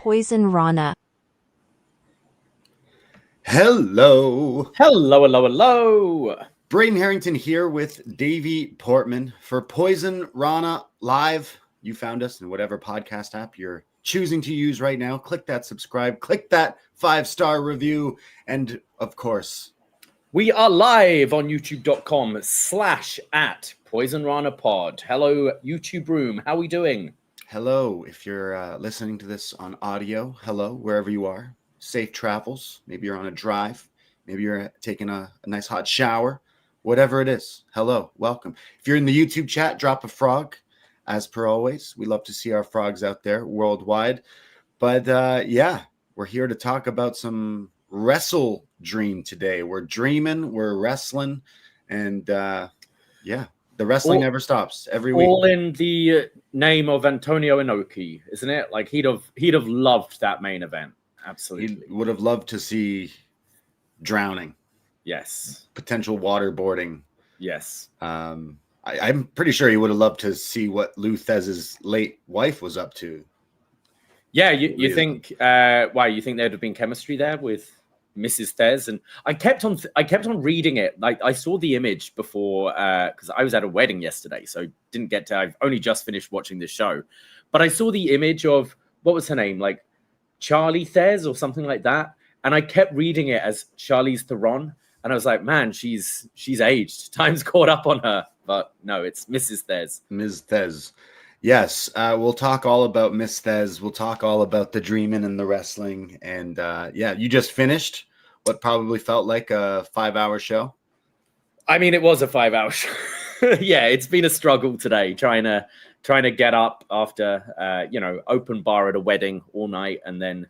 Poisonrana. Hello. Hello, hello, hello. Braden Herrington here with Davie Portman for Poisonrana Live. You found us in whatever podcast app you're choosing to use right now. Click that subscribe, click that 5-star review, and of course, we are live on youtube.com/@PoisonRanaPod. Hello, YouTube room. How are we doing? Hello. If you're listening to this on audio, hello, wherever you are. Safe travels. Maybe you're on a drive. Maybe you're taking a nice hot shower. Whatever it is. Hello. Welcome. If you're in the YouTube chat, drop a frog. As per always, we love to see our frogs out there worldwide. But yeah, we're here to talk about some WrestleDream today. We're dreaming, we're wrestling, and yeah, the wrestling never stops every week. All in the name of Antonio Inoki, isn't it? Like he'd have loved that main event. Absolutely. He would have loved to see drowning. Yes. Potential waterboarding. Yes. I'm pretty sure he would have loved to see what Lou Thesz's late wife was up to. Yeah, you think why you think there'd have been chemistry there with Mrs. Thez? And I kept on reading it. Like I saw the image before because I was at a wedding yesterday, so didn't get to. I've only just finished watching this show, but I saw the image of what was her name, like Charlie Thez or something like that, and I kept reading it as Charlize Theron, and I was like, man, she's aged. Time's caught up on her. But no, it's Mrs. Thez. Ms. Thez. Yes, we'll talk all about Miss Thez. We'll talk all about the dreaming and the wrestling. And yeah, you just finished what probably felt like a 5-hour show. I mean, it was a 5-hour show. Yeah, it's been a struggle today trying to get up after open bar at a wedding all night and then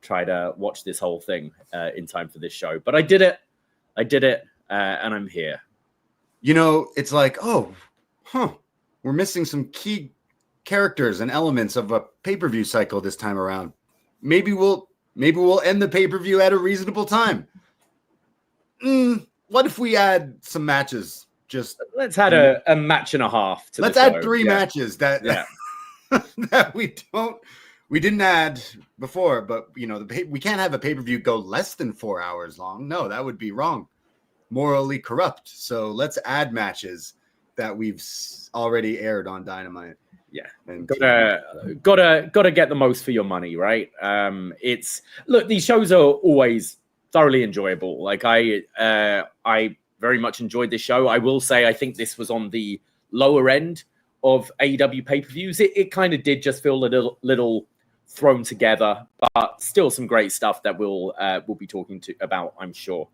try to watch this whole thing in time for this show. But I did it, and I'm here. You know, it's like, we're missing some key characters and elements of a pay-per-view cycle this time around. Maybe we'll end the pay-per-view at a reasonable time. What if we add some matches? Just let's add a match and a half to let's add 3 matches that that we didn't add before, but we can't have a pay-per-view go less than 4 hours long. No, that would be wrong. Morally corrupt. So let's add matches that we've already aired on Dynamite. Yeah, and gotta get the most for your money, right? These shows are always thoroughly enjoyable. Like I very much enjoyed this show. I will say I think this was on the lower end of AEW pay-per-views. It kind of did just feel a little thrown together, but still some great stuff that we'll be talking about, I'm sure.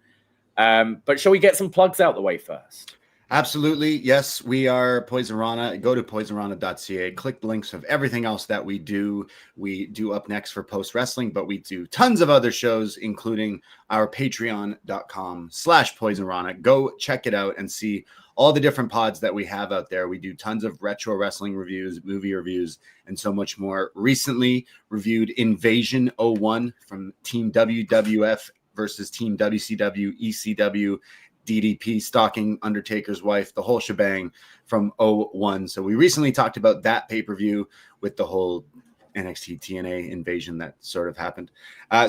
But shall we get some plugs out the way first? Absolutely. Yes, we are Poisonrana. Go to poisonrana.ca. Click the links of everything else that we do. We do Up Next for Post Wrestling, but we do tons of other shows, including our patreon.com/Poisonrana. Go check it out and see all the different pods that we have out there. We do tons of retro wrestling reviews, movie reviews, and so much more. Recently reviewed Invasion 01 from Team WWF versus Team WCW, ECW, DDP stalking Undertaker's wife, the whole shebang from 01. So we recently talked about that pay-per-view with the whole NXT TNA invasion that sort of happened.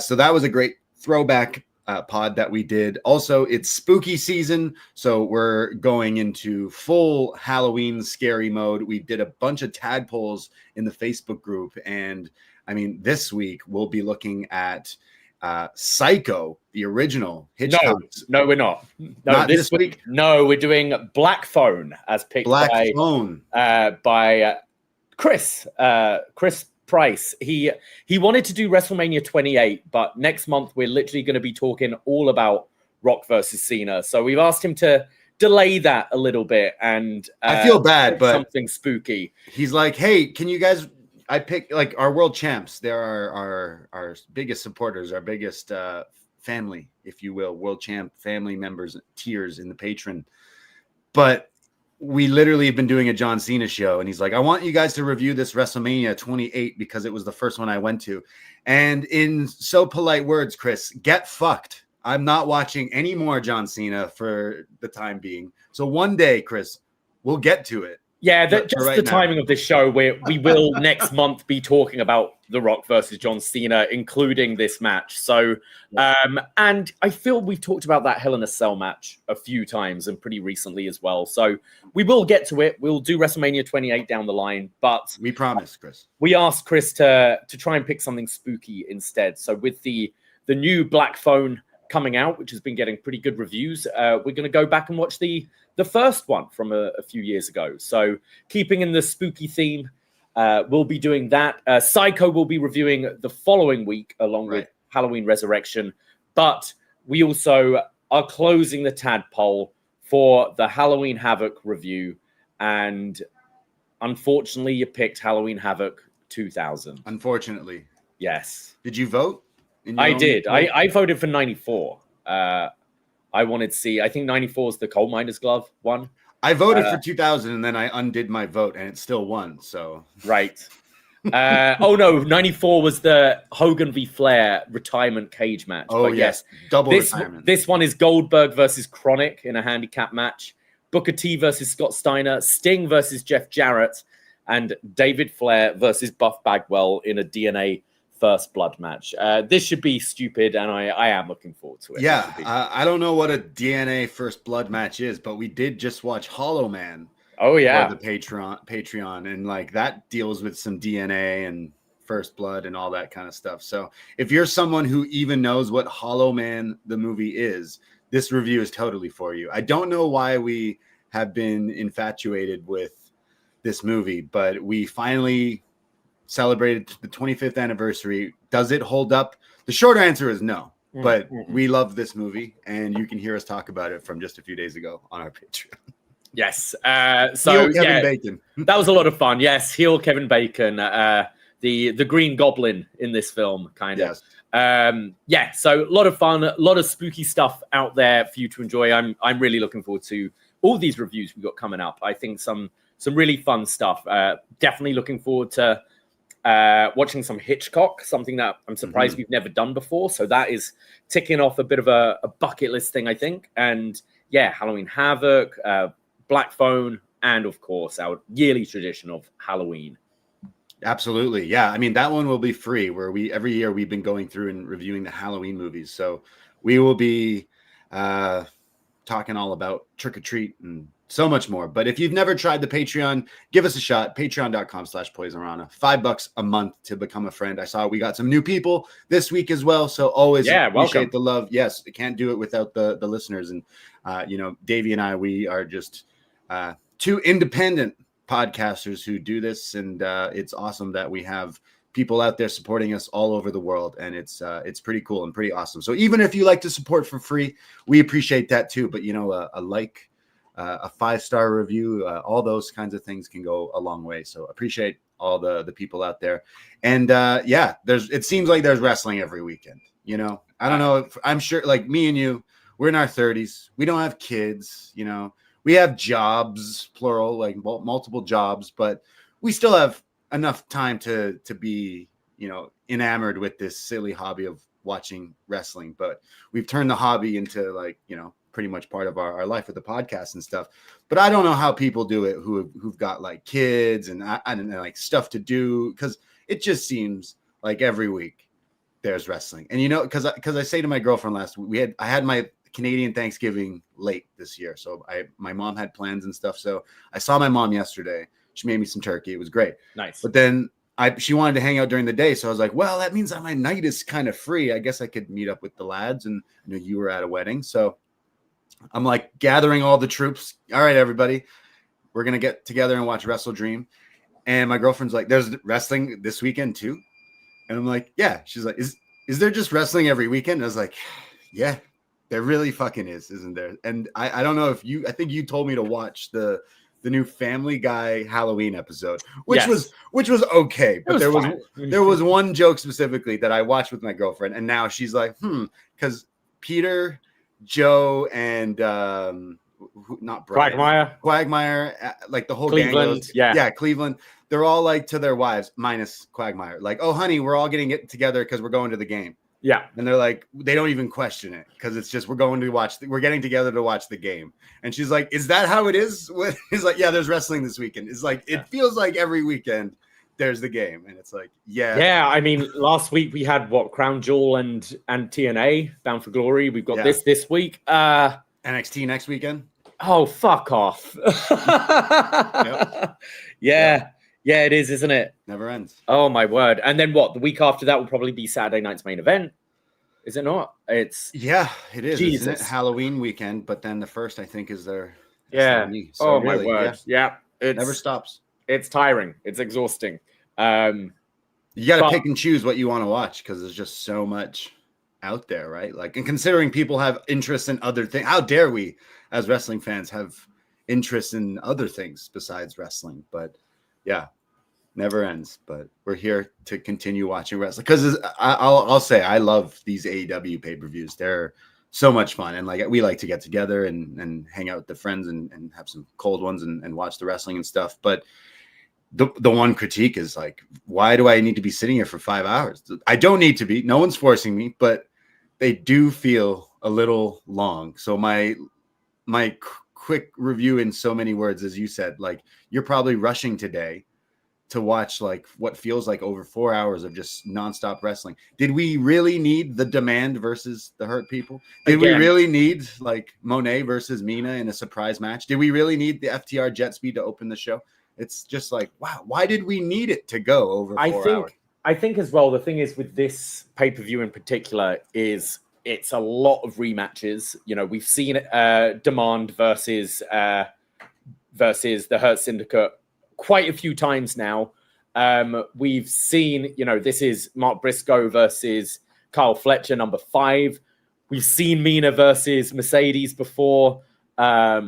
So that was a great throwback pod that we did. Also, it's spooky season, so we're going into full Halloween scary mode. We did a bunch of tadpoles in the Facebook group, and I mean, this week we'll be looking at Psycho, the original Hitchcock. No, we're not. No, not this week. No, we're doing Black Phone as picked by Chris Price. He wanted to do WrestleMania 28, but next month we're literally going to be talking all about Rock versus Cena. So we've asked him to delay that a little bit, and I feel bad, but something spooky. He's like, hey, can you guys? I picked like our world champs. They're our biggest supporters, our biggest family, if you will, world champ family members, tiers in the patron. But we literally have been doing a John Cena show, and he's like, I want you guys to review this WrestleMania 28 because it was the first one I went to. And in so polite words, Chris, get fucked. I'm not watching any more John Cena for the time being. So one day, Chris, we'll get to it. Yeah, But just right the now. timing of this show, we will next month be talking about The Rock versus John Cena, including this match. So, and I feel we've talked about that Hell in a Cell match a few times and pretty recently as well. So we will get to it. We'll do WrestleMania 28 down the line, but we promise, Chris. We asked Chris to try and pick something spooky instead. So with the new Black Phone coming out, which has been getting pretty good reviews, we're going to go back and watch the first one from a few years ago. So keeping in the spooky theme, we'll be doing that. Psycho will be reviewing the following week along with Halloween Resurrection. But we also are closing the tadpole for the Halloween Havoc review. And unfortunately, you picked Halloween Havoc 2000. Unfortunately. Yes. Did you vote? I did. I voted for 94. I wanted to see, I think 94 is the Coal Miner's Glove one. I voted for 2000 and then I undid my vote and it still won. So right. Oh no, 94 was the Hogan v Flair retirement cage match. Oh but yes, double retirement. This one is Goldberg versus Chronic in a handicap match. Booker T versus Scott Steiner, Sting versus Jeff Jarrett, and David Flair versus Buff Bagwell in a DNA First Blood match. This should be stupid, and I am looking forward to it. Yeah, I don't know what a DNA First Blood match is, but we did just watch Hollow Man. Oh yeah, for the Patreon, and like that deals with some DNA and First Blood and all that kind of stuff. So if you're someone who even knows what Hollow Man the movie is, this review is totally for you. I don't know why we have been infatuated with this movie, but we finally celebrated the 25th anniversary. Does it hold up? The short answer is no, but we love this movie, and you can hear us talk about it from just a few days ago on our Patreon. Yes. So Kevin Bacon. That was a lot of fun. Yes, heel Kevin Bacon, the Green Goblin in this film, kind of. Yes. So a lot of fun, a lot of spooky stuff out there for you to enjoy. I'm really looking forward to all these reviews we've got coming up. I think some really fun stuff. Definitely looking forward to watching some Hitchcock, something that I'm surprised we've never done before. So that is ticking off a bit of a bucket list thing, I think. And yeah, Halloween Havoc, Black Phone, and of course our yearly tradition of Halloween. Absolutely. Yeah. I mean, that one will be free, where every year we've been going through and reviewing the Halloween movies. So we will be talking all about Trick or Treat and so much more. But if you've never tried the Patreon, give us a shot. Patreon.com/Poisonrana. $5 a month to become a friend. I saw we got some new people this week as well. So always appreciate the love. Yes, can't do it without the listeners. And Davie and I, we are just two independent podcasters who do this, and it's awesome that we have people out there supporting us all over the world, and it's pretty cool and pretty awesome. So even if you like to support for free, we appreciate that too. But a like, a 5-star review, all those kinds of things can go a long way. So appreciate all the people out there. And it seems like there's wrestling every weekend. I don't know if, I'm sure, like me and you, we're in our 30s. We don't have kids. We have jobs, plural, like multiple jobs, but we still have enough time to be, enamored with this silly hobby of watching wrestling. But we've turned the hobby into pretty much part of our life with the podcast and stuff. But I don't know how people do it who've got like kids and I don't know, like stuff to do, because it just seems like every week there's wrestling. And because I say to my girlfriend last week, I had my Canadian Thanksgiving late this year, so my mom had plans and stuff. So I saw my mom yesterday. She made me some turkey. It was great. Nice. But then she wanted to hang out during the day, so I was like, well, that means that my night is kind of free. I guess I could meet up with the lads, and you were at a wedding, so I'm like gathering all the troops. All right, everybody, we're gonna get together and watch WrestleDream. And my girlfriend's like, there's wrestling this weekend too. And I'm like, yeah. She's like, is there just wrestling every weekend? And I was like, yeah, there really fucking is, isn't there? And I don't know if I think you told me to watch the new Family Guy Halloween episode, which was okay. But there was one joke specifically that I watched with my girlfriend, and now she's like, because Peter, Joe, and not Brian, Quagmire, like the whole Cleveland, gang Cleveland. They're all like to their wives, minus Quagmire, like, oh honey, we're all getting it together because we're going to the game. Yeah. And they're like, they don't even question it because it's just, we're getting together to watch the game. And she's like, is that how it is? He's like, yeah, there's wrestling this weekend. It's like, it feels like every weekend there's the game. And it's like, yeah. Yeah. I mean, last week we had Crown Jewel and TNA Bound for Glory. We've got this week. NXT next weekend. Oh, fuck off. Yep. Yeah, it is, isn't it? Never ends. Oh, my word. And then what? The week after that will probably be Saturday night's main event. Is it not? It is. Jesus. Isn't it? Halloween weekend, but then the first, I think, is their SME. So my word. Yeah. It never stops. It's tiring. It's exhausting. You got to pick and choose what you want to watch because there's just so much out there, right? Like, and considering people have interest in other things, how dare we as wrestling fans have interest in other things besides wrestling? But yeah, never ends. But we're here to continue watching wrestling because I'll say I love these AEW pay-per-views. They're so much fun, and like we like to get together and hang out with the friends and have some cold ones and watch the wrestling and stuff. But the one critique is like, why do I need to be sitting here for 5 hours? I don't need to be. No one's forcing me, but they do feel a little long. So my quick review in so many words, as you said, like you're probably rushing today to watch like what feels like over 4 hours of just nonstop wrestling. Did we really need the Demand versus the Hurt People? Did we really need like Mone versus Mina in a surprise match? Did we really need the FTR Jet Speed to open the show? It's just like, wow, why did we need it to go over 4 hours? I think as well, the thing is with this pay-per-view in particular is it's a lot of rematches. You know, we've seen Demand versus the Hurt Syndicate quite a few times now. We've seen, you know, this is Mark Briscoe versus Kyle Fletcher, number 5. We've seen Mina versus Mercedes before. A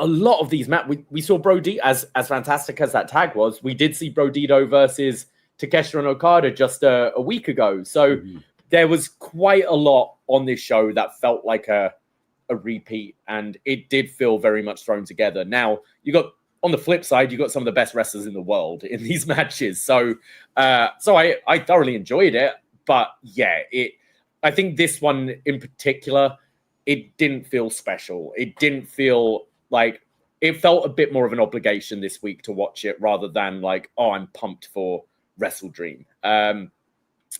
lot of these matches, we saw Brody, as fantastic as that tag was, we did see Brodito versus Takeshita and Okada just a week ago. So there was quite a lot on this show that felt like a repeat, and it did feel very much thrown together. Now, on the flip side, you got some of the best wrestlers in the world in these matches. So I thoroughly enjoyed it. But yeah, I think this one in particular, it didn't feel special. It didn't feel like, it felt a bit more of an obligation this week to watch it rather than like, oh, I'm pumped for WrestleDream.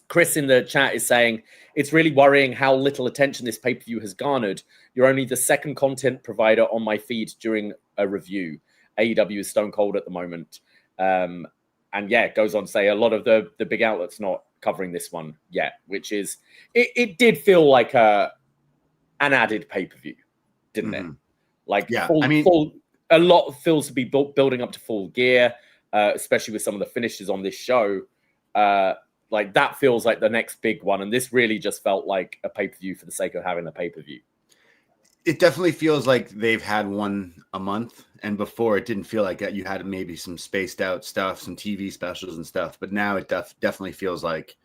Chris in the chat is saying, it's really worrying how little attention this pay-per-view has garnered. You're only the second content provider on my feed during a review. AEW is stone cold at the moment. And yeah, it goes on to say a lot of the big outlets not covering this one yet, which is, it did feel like an added pay-per-view, didn't it? Like, yeah, a lot feels to be building up to Full Gear, especially with some of the finishes on this show. Like, that feels like the next big one. And this really just felt like a pay-per-view for the sake of having a pay-per-view. It definitely feels like they've had one a month. And before, it didn't feel like that. You had maybe some spaced out stuff, some TV specials and stuff. But now it definitely feels like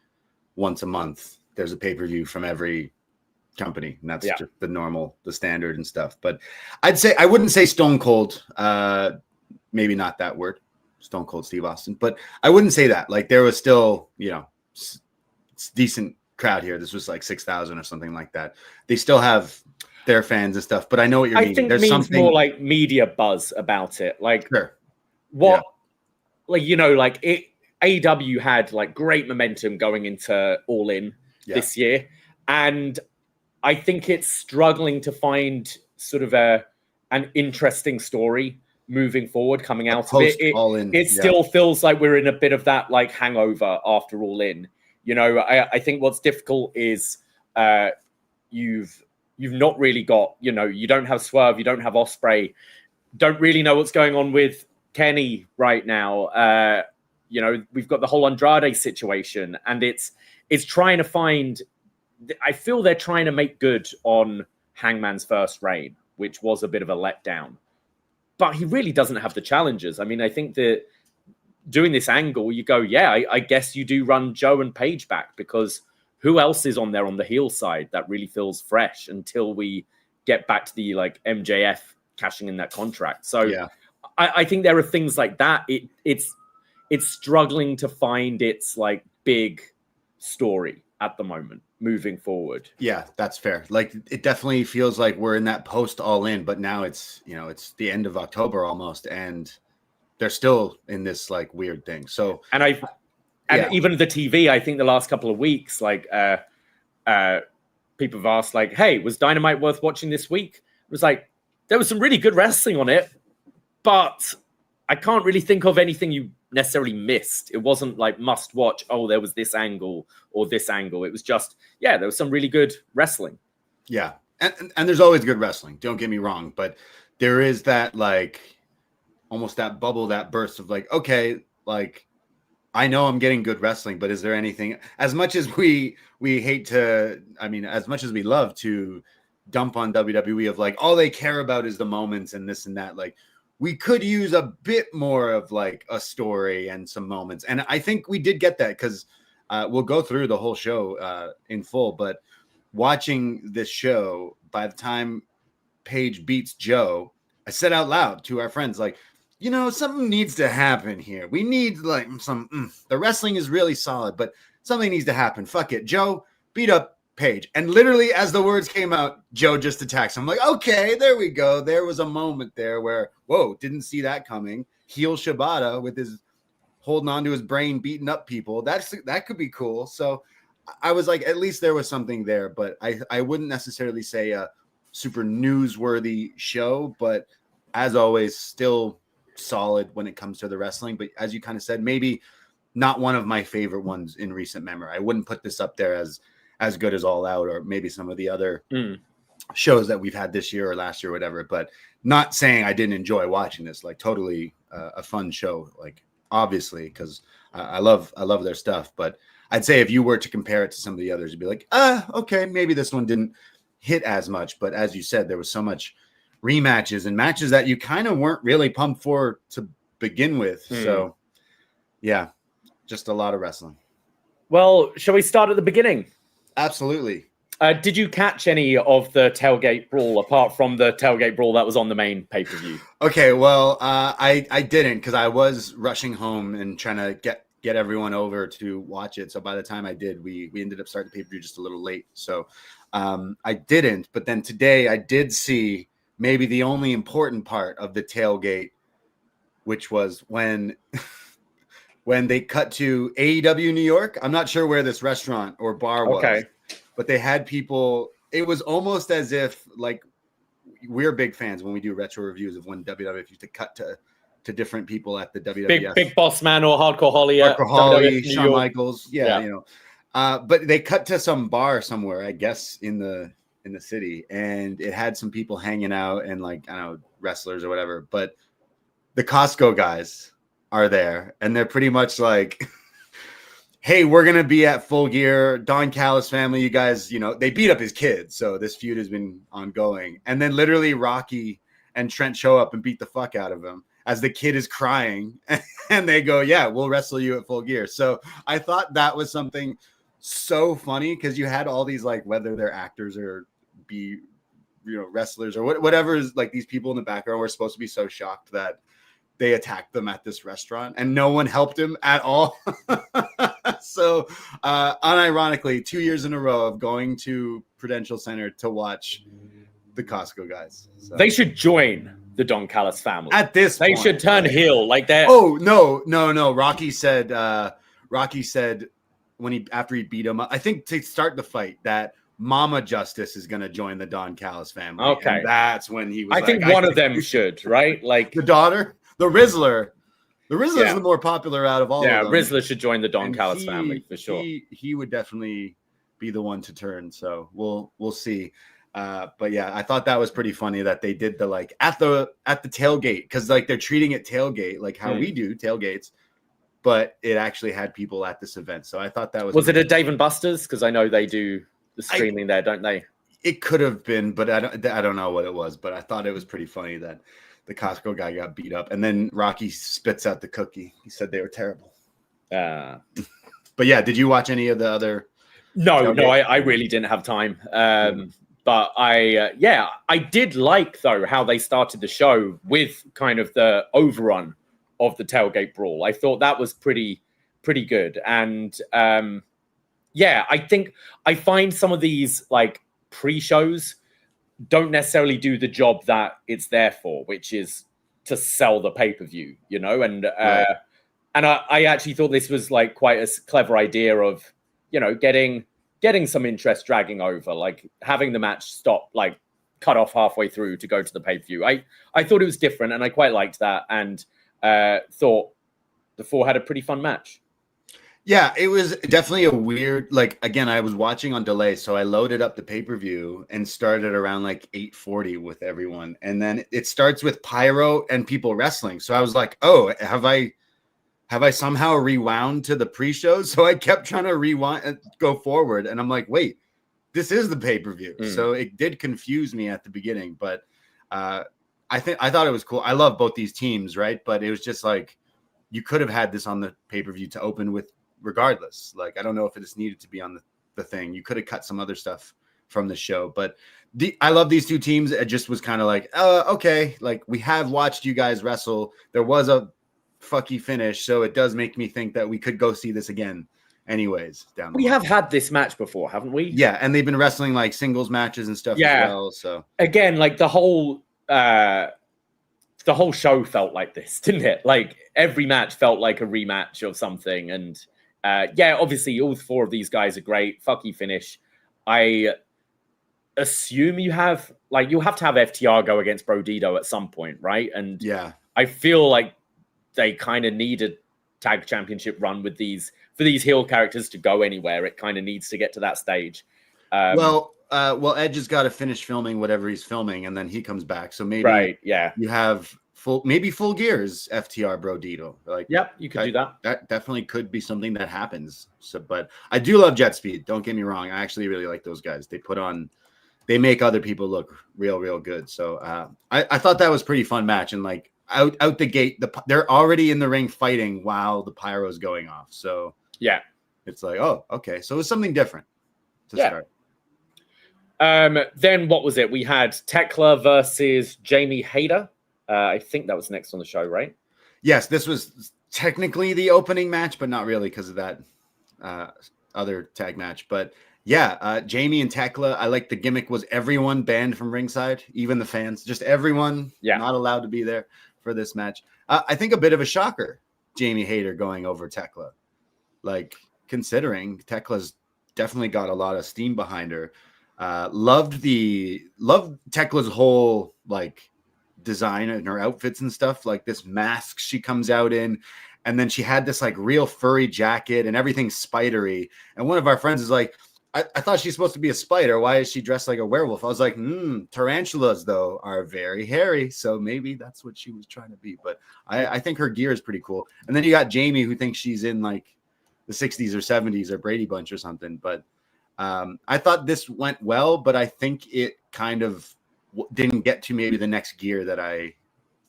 once a month, there's a pay-per-view from every company. And that's just the standard and stuff. But I wouldn't say Stone Cold, maybe not that word, Stone Cold Steve Austin, but I wouldn't say that. Like, there was still, decent crowd here. This was like 6,000 or something like that. They still have their fans and stuff, but I know what you're meaning. I think there's something more like media buzz about it. Like, sure. AEW had like great momentum going into All In this year. And I think it's struggling to find sort of an interesting story moving forward coming out of it. It still feels like we're in a bit of that like hangover after All In. You know, I think what's difficult is you've not really got, you don't have Swerve, you don't have Ospreay, don't really know what's going on with Kenny right now. We've got the whole Andrade situation, and it's trying to find. I feel they're trying to make good on Hangman's first reign, which was a bit of a letdown. But he really doesn't have the challenges. I mean, I think that doing this angle, you go, I guess you do run Joe and Paige back, because who else is on there on the heel side that really feels fresh until we get back to the like MJF cashing in that contract. So I think there are things like that. It's struggling to find its like big story at the moment moving forward. Yeah, that's fair. Like, it definitely feels like we're in that post All In, but now it's, you know, it's the end of October almost, and they're still in this like weird thing. So, and even the TV, I think the last couple of weeks, like people have asked, like, hey, was Dynamite worth watching this week? It was like, there was some really good wrestling on it, but I can't really think of anything you necessarily missed. It wasn't like must watch. Oh, there was this angle or this angle. It was just, yeah, there was some really good wrestling. Yeah. And there's always good wrestling. Don't get me wrong. But there is that like almost that bubble, that burst of like, okay, like I know I'm getting good wrestling, but is there anything, as much as we hate to, I mean, as much as we love to dump on WWE of like, all they care about is the moments and this and that, like, we could use a bit more of like a story and some moments. And I think we did get that because we'll go through the whole show in full. But watching this show, by the time Paige beats Joe, I said out loud to our friends, like, you know, something needs to happen here. We need like the wrestling is really solid, but something needs to happen. Fuck it. Joe, beat up Paige. And literally as the words came out, Joe just attacks him. I'm like, okay, there we go. There was a moment there where, whoa, didn't see that coming. Heel Shibata with his holding on to his brain, beating up people. That could be cool. So I was like, at least there was something there, but I wouldn't necessarily say a super newsworthy show, but as always, still solid when it comes to the wrestling. But as you kind of said, maybe not one of my favorite ones in recent memory. I wouldn't put this up there as good as All Out or maybe some of the other shows that we've had this year or last year or whatever, but not saying I didn't enjoy watching this. Like totally a fun show, like obviously, because I love their stuff. But I'd say if you were to compare it to some of the others, you'd be like, okay, maybe this one didn't hit as much. But as you said, there was so much rematches and matches that you kind of weren't really pumped for to begin with. So yeah, just a lot of wrestling. Well, shall we start at the beginning? Absolutely. Did you catch any of the tailgate brawl apart from the tailgate brawl that was on the main pay-per-view? Okay, well, I didn't because I was rushing home and trying to get everyone over to watch it. So by the time I did, we ended up starting the pay-per-view just a little late. So I didn't. But then today I did see maybe the only important part of the tailgate, which was when they cut to AEW New York. I'm not sure where this restaurant or bar was, but they had people. It was almost as if like we're big fans when we do retro reviews of when WWF used to cut to different people at the WWF. Big Boss Man or Hardcore Holly. Hardcore Holly, Shawn Michaels. Yeah, you know. But they cut to some bar somewhere, I guess, in the city, and it had some people hanging out and like, I don't know, wrestlers or whatever. But the Costco guys are there, and they're pretty much like, hey, we're going to be at Full Gear. Don Callis family, you guys, you know, they beat up his kids. So this feud has been ongoing. And then literally Rocky and Trent show up and beat the fuck out of him as the kid is crying. And they go, yeah, we'll wrestle you at Full Gear. So I thought that was something so funny because you had all these, like, whether they're actors or be, you know, wrestlers or whatever is like these people in the background were supposed to be so shocked that they attacked them at this restaurant and no one helped him at all. So unironically, 2 years in a row of going to Prudential Center to watch the Costco guys. So. They should join the Don Callis family. At this they point, should turn heel like that. Oh, no. Rocky said when after he beat him up, I think to start the fight, that Mama Justice is going to join the Don Callis family. Okay. And that's when he was I think one of them should, right? Like the daughter, the Rizzler. The Rizzler is the more popular out of all of them. Yeah, Rizzler should join the Don Callis family for sure. He would definitely be the one to turn. So we'll see. But yeah, I thought that was pretty funny that they did the like at the tailgate, because like they're treating it tailgate like how we do tailgates, but it actually had people at this event. So I thought that was it a Dave and Buster's? Because I know they do the streaming there, don't they? It could have been, but I don't know what it was. But I thought it was pretty funny that the Costco guy got beat up, and then Rocky spits out the cookie. He said they were terrible. But yeah, did you watch any of the other? No, I really didn't have time. But I did like though how they started the show with kind of the overrun of the tailgate brawl. I thought that was pretty good, and Yeah, I find some of these like pre-shows don't necessarily do the job that it's there for, which is to sell the pay-per-view, you know? And Right. and I actually thought this was like quite a clever idea of, you know, getting some interest dragging over, like having the match stop, like cut off halfway through to go to the pay-per-view. I thought it was different and I quite liked that, and thought the four had a pretty fun match. Yeah, it was definitely a weird, like, again, I was watching on delay, so I loaded up the pay-per-view and started around like 8:40 with everyone. And then it starts with pyro and people wrestling. So I was like, oh, have I somehow rewound to the pre-show? So I kept trying to rewind and go forward. And I'm like, wait, this is the pay-per-view. So it did confuse me at the beginning, but I thought it was cool. I love both these teams, right? But it was just like, you could have had this on the pay-per-view to open with regardless. Like, I don't know if it is needed to be on the thing. You could have cut some other stuff from the show, but I love these two teams. It just was kind of like, okay, like, we have watched you guys wrestle. There was a fucky finish, so it does make me think that we could go see this again anyways down the line. We have had this match before, haven't we? Yeah, and they've been wrestling like singles matches and stuff as well. So again, like the whole show felt like this, didn't it? Like every match felt like a rematch of something. And yeah, obviously all four of these guys are great. Fucky finish. I assume you'll have to have FTR go against Brodito at some point, right? And yeah, I feel like they kind of need a tag championship run with these, for these heel characters to go anywhere. It kind of needs to get to that stage. Well, Edge has got to finish filming whatever he's filming, and then he comes back. So maybe you have full gears FTR Brodito. Like, yep, you could do that. That definitely could be something that happens. So, but I do love Jet Speed. Don't get me wrong. I actually really like those guys. They make other people look real good. So I thought that was a pretty fun match, and like out the gate, they're already in the ring fighting while the pyro's going off. So yeah, it's like, oh, okay. So it was something different to start. Then what was it? We had Tekla versus Jamie Hayter. I think that was next on the show, right? Yes, this was technically the opening match, but not really because of that other tag match. But yeah, Jamie and Tekla, I like the gimmick was everyone banned from ringside, even the fans, just everyone not allowed to be there for this match. I think a bit of a shocker, Jamie Hayter going over Tekla. Like, considering Tekla's definitely got a lot of steam behind her. Loved Tekla's whole like design and her outfits and stuff, like this mask she comes out in, and then she had this like real furry jacket and everything's spidery. And one of our friends is like, I thought she's supposed to be a spider. Why is she dressed like a werewolf? I was like, tarantulas though are very hairy, so maybe that's what she was trying to be. But I think her gear is pretty cool. And then you got Jamie, who thinks she's in like the 60s or 70s or Brady Bunch or something. But I thought this went well, but I think it kind of didn't get to maybe the next gear that I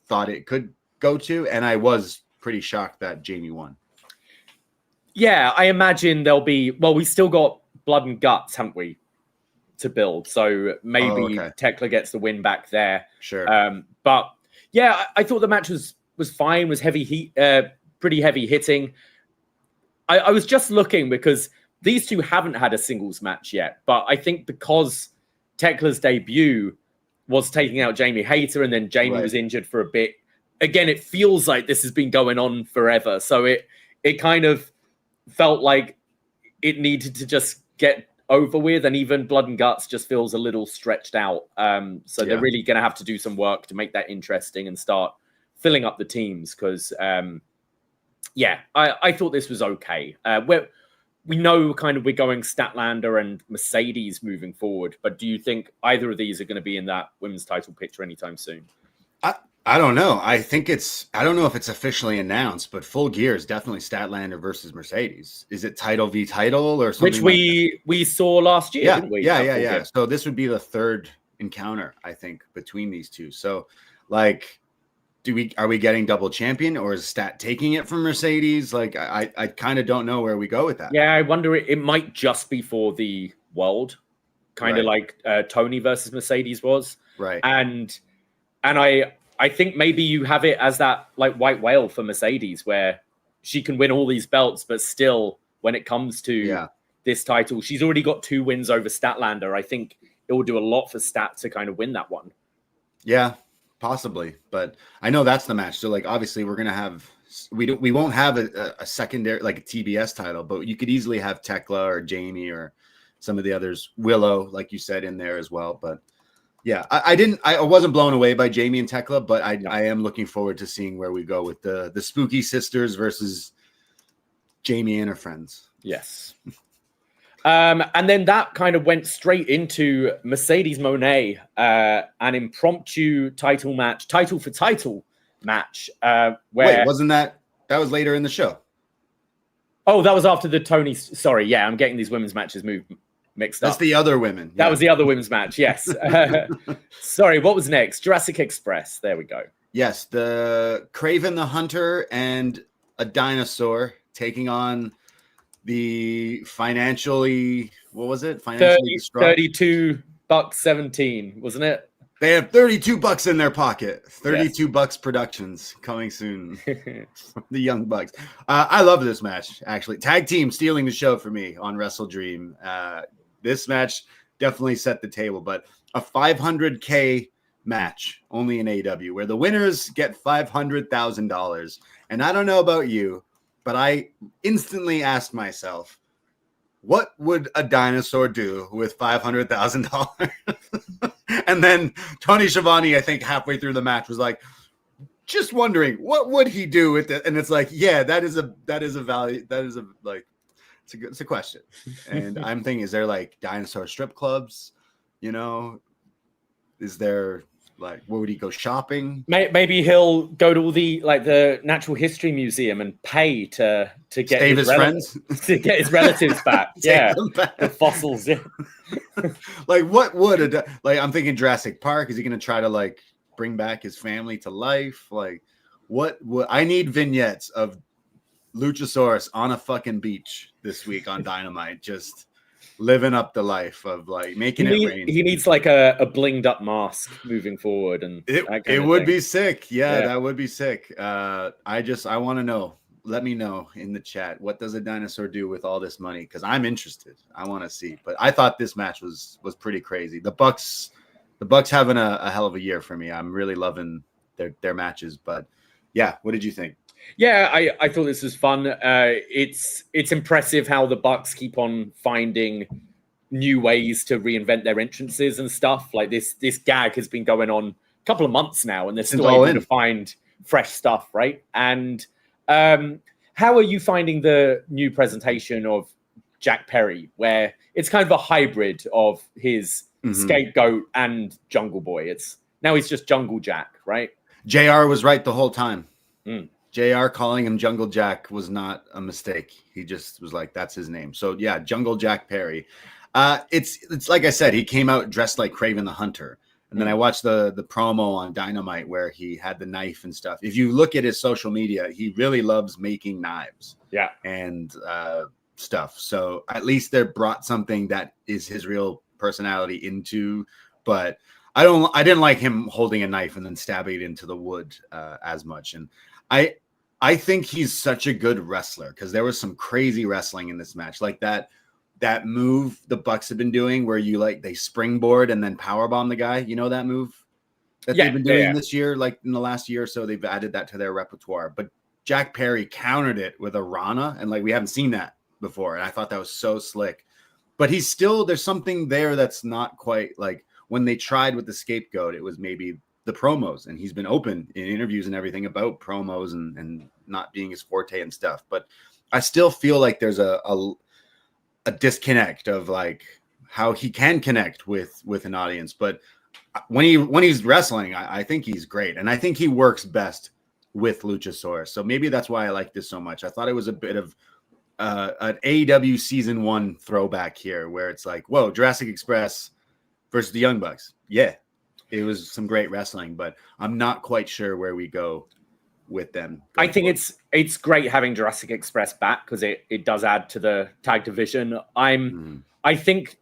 thought it could go to. And I was pretty shocked that Jamie won. Yeah, I imagine there'll be, we still got blood and guts, haven't we, to build. So maybe Tekla gets the win back there. Sure. But yeah, I thought the match was fine, was heavy heat, pretty heavy hitting. I was just looking because these two haven't had a singles match yet, but I think because Tekla's debut was taking out Jamie Hayter and then Jamie was injured for a bit. Again, it feels like this has been going on forever. So it kind of felt like it needed to just get over with, and even Blood and Guts just feels a little stretched out. So they're really going to have to do some work to make that interesting and start filling up the teams because, I thought this was okay. We know kind of we're going Statlander and Mercedes moving forward, but do you think either of these are going to be in that women's title picture anytime soon? I don't know. I don't know if it's officially announced, but Full Gear is definitely Statlander versus Mercedes. Is it title v title or something? Which we saw last year, didn't we? Yeah. So this would be the third encounter, I think, between these two. So like, are we getting double champion, or is Stat taking it from Mercedes? Like, I kind of don't know where we go with that. Yeah, I wonder, it might just be for the world, kind of like Tony versus Mercedes was. Right. And I think maybe you have it as that like white whale for Mercedes, where she can win all these belts, but still when it comes to this title. She's already got 2 wins over Statlander. I think it will do a lot for Stat to kind of win that one. Yeah, possibly. But I know that's the match. So like, obviously we're going to have, we won't have a secondary, like a TBS title, but you could easily have Tekla or Jamie or some of the others, Willow, like you said, in there as well. But yeah, I wasn't blown away by Jamie and Tekla, but I am looking forward to seeing where we go with the Spooky Sisters versus Jamie and her friends. Yes. And then that kind of went straight into Mercedes Moné, an impromptu title for title match. Where Wait, wasn't that was later in the show? Oh, that was after the Tony. Sorry, yeah, I'm getting these women's matches mixed up. That's the other women. That was the other women's match. Yes. Sorry, what was next? Jurassic Express. There we go. Yes, the Craven the Hunter and a dinosaur taking on the financially, what was it? Financially $32.17, wasn't it? They have $32 in their pocket. 32 bucks Productions coming soon from the Young Bucks. I love this match, actually. Tag team stealing the show for me on WrestleDream. This match definitely set the table, but a $500K match only in AEW where the winners get $500,000. And I don't know about you, but I instantly asked myself, what would a dinosaur do with $500,000? And then Tony Schiavone, I think halfway through the match, was like, just wondering, what would he do with it? And it's like, yeah, that is a value. That is it's a question. And I'm thinking, is there like dinosaur strip clubs? You know, is there like, where would he go shopping? Maybe he'll go to all the Natural History Museum and pay to get his friends to get his relatives back. Yeah, back. The fossils. Yeah. Like, what would I'm thinking Jurassic Park. Is he going to try to like bring back his family to life? Like, what would I need vignettes of Luchasaurus on a fucking beach this week on Dynamite, just living up the life of like making it rain. He needs like a blinged up mask moving forward, and it would be sick. Yeah, that would be sick. I want to know. Let me know in the chat, what does a dinosaur do with all this money? Because I'm interested. I want to see. But I thought this match was pretty crazy. The Bucks having a hell of a year for me. I'm really loving their matches. But yeah, what did you think? Yeah, I thought this was fun. It's impressive how the Bucks keep on finding new ways to reinvent their entrances and stuff. Like this gag has been going on a couple of months now, and they're still able to find fresh stuff, right? And how are you finding the new presentation of Jack Perry, where it's kind of a hybrid of his scapegoat and Jungle Boy? Now he's just Jungle Jack, right? JR was right the whole time. JR calling him Jungle Jack was not a mistake. He just was like, that's his name. So yeah, Jungle Jack Perry. It's like I said, he came out dressed like Craven the Hunter. And then I watched the promo on Dynamite where he had the knife and stuff. If you look at his social media, he really loves making knives. Yeah. And stuff. So at least they brought something that is his real personality into, but I didn't like him holding a knife and then stabbing it into the wood as much. And I think he's such a good wrestler because there was some crazy wrestling in this match, like that move the Bucks have been doing where they springboard and then powerbomb the guy. You know that move that they've been doing this year, like in the last year or so. They've added that to their repertoire. But Jack Perry countered it with a Rana, and like we haven't seen that before. And I thought that was so slick. But there's something there that's not quite like when they tried with the scapegoat. It was maybe the promos, and he's been open in interviews and everything about promos and not being his forte and stuff. But I still feel like there's a disconnect of like how he can connect with an audience. But when he's wrestling, I think he's great. And I think he works best with Luchasaurus. So maybe that's why I like this so much. I thought it was a bit of an AEW season 1 throwback here where it's like, whoa, Jurassic Express versus the Young Bucks. Yeah. It was some great wrestling, but I'm not quite sure where we go with them. I think it's great having Jurassic Express back because it does add to the tag division. I think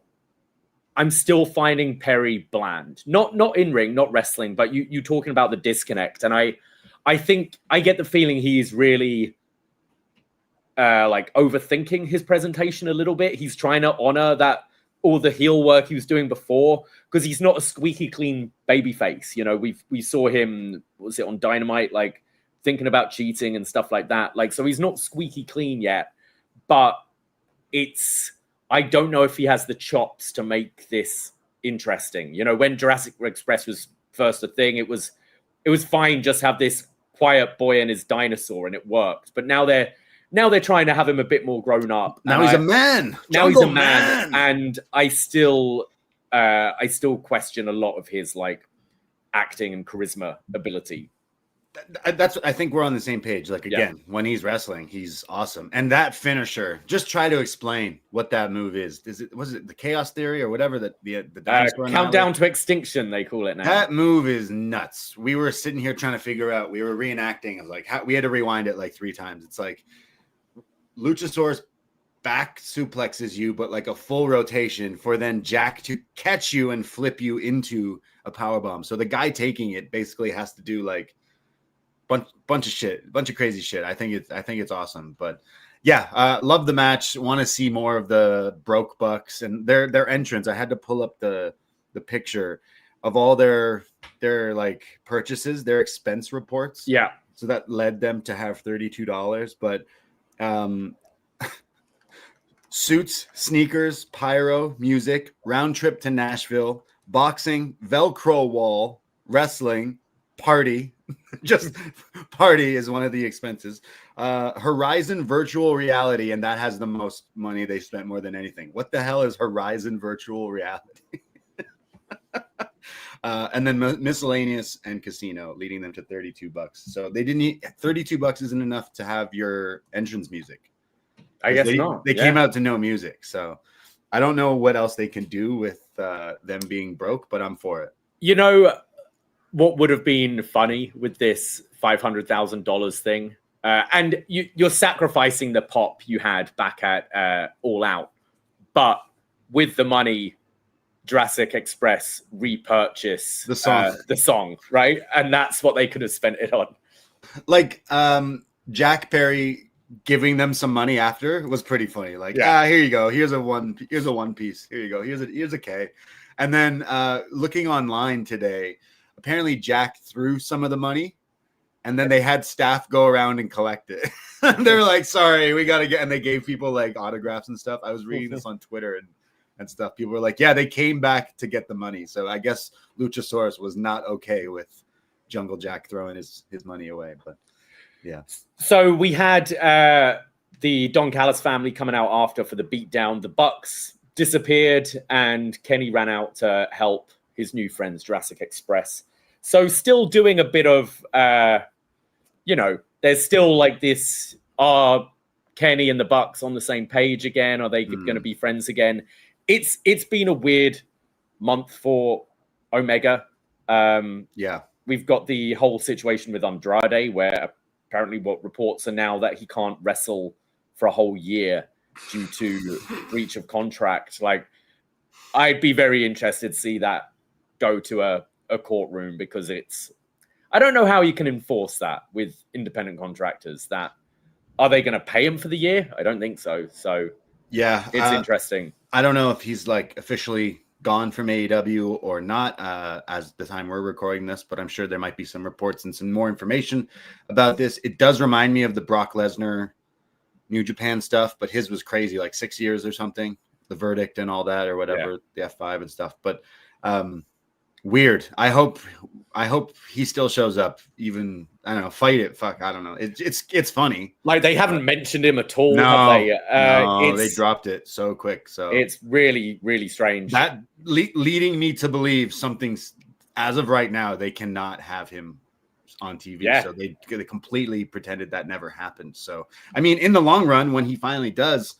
I'm still finding Perry bland, not in ring, not wrestling, but you talking about the disconnect, and I think I get the feeling he's really like overthinking his presentation a little bit. He's trying to honor that all the heel work he was doing before, because he's not a squeaky clean babyface. You know, we saw him, was it on Dynamite, like thinking about cheating and stuff like that. Like, so he's not squeaky clean yet, but I don't know if he has the chops to make this interesting. You know, when Jurassic Express was first a thing, it was fine, just have this quiet boy and his dinosaur, and it worked. But now they're trying to have him a bit more grown up. Now he's a man. Now he's a man, and I still question a lot of his like acting and charisma ability. I think we're on the same page. Like, again, when he's wrestling, he's awesome. And that finisher, just try to explain what that move is. Was it the Chaos Theory or whatever the Countdown to Extinction, they call it now. That move is nuts. We were sitting here trying to figure out. We were reenacting. It was like we had to rewind it like 3 times. It's like Luchasaurus back suplexes you, but like a full rotation for then Jack to catch you and flip you into a powerbomb. So the guy taking it basically has to do like bunch of crazy shit. I think it's awesome. But yeah, love the match. Want to see more of the Broke Bucks and their entrance. I had to pull up the picture of all their like purchases, their expense reports. Yeah. So that led them to have $32. But suits, sneakers, pyro, music, round trip to Nashville, boxing, Velcro wall, wrestling, party. Just party is one of the expenses. Horizon virtual reality, and that has the most money they spent more than anything. What the hell is Horizon virtual reality? And then miscellaneous and casino, leading them to $32. So they didn't need $32 isn't enough to have your entrance music. I guess not. They came out to no music. So I don't know what else they can do with them being broke, but I'm for it. You know what would have been funny with this $500,000 thing? And you're sacrificing the pop you had back at All Out. But with the money, Jurassic Express repurchase the song, right? And that's what they could have spent it on. Like Jack Perry giving them some money after was pretty funny. Like, here you go. Here's a one piece. Here you go. Here's a K. And then looking online today, apparently Jack threw some of the money, and then they had staff go around and collect it. They're like, sorry, we got to get, and they gave people like autographs and stuff. I was reading this on Twitter and stuff. People were like, yeah, they came back to get the money. So I guess Luchasaurus was not okay with Jungle Jack throwing his money away, but yeah. So we had the Don Callis family coming out after for the beatdown. The Bucks disappeared, and Kenny ran out to help his new friends, Jurassic Express. So still doing a bit of, there's still like this, are Kenny and the Bucks on the same page again? Are they going to be friends again? It's been a weird month for Omega. We've got the whole situation with Andrade, where apparently what reports are now that he can't wrestle for a whole year due to breach of contract. Like, I'd be very interested to see that go to a courtroom, because I don't know how you can enforce that with independent contractors. That, are they going to pay him for the year? I don't think so. So yeah, it's interesting. I don't know if he's like officially gone from AEW or not as the time we're recording this, but I'm sure there might be some reports and some more information about this. It does remind me of the Brock Lesnar New Japan stuff, but his was crazy, like 6 years or something, the verdict and all that, or whatever, the F5 and stuff. But weird. I hope he still shows up. Even, I don't know, fight it. Fuck, I don't know. It's funny. Like, they haven't mentioned him at all. No, have they? No, they dropped it so quick. So it's really, really strange. That leading me to believe something's, as of right now, they cannot have him on TV. Yeah. So they completely pretended that never happened. So, I mean, in the long run, when he finally does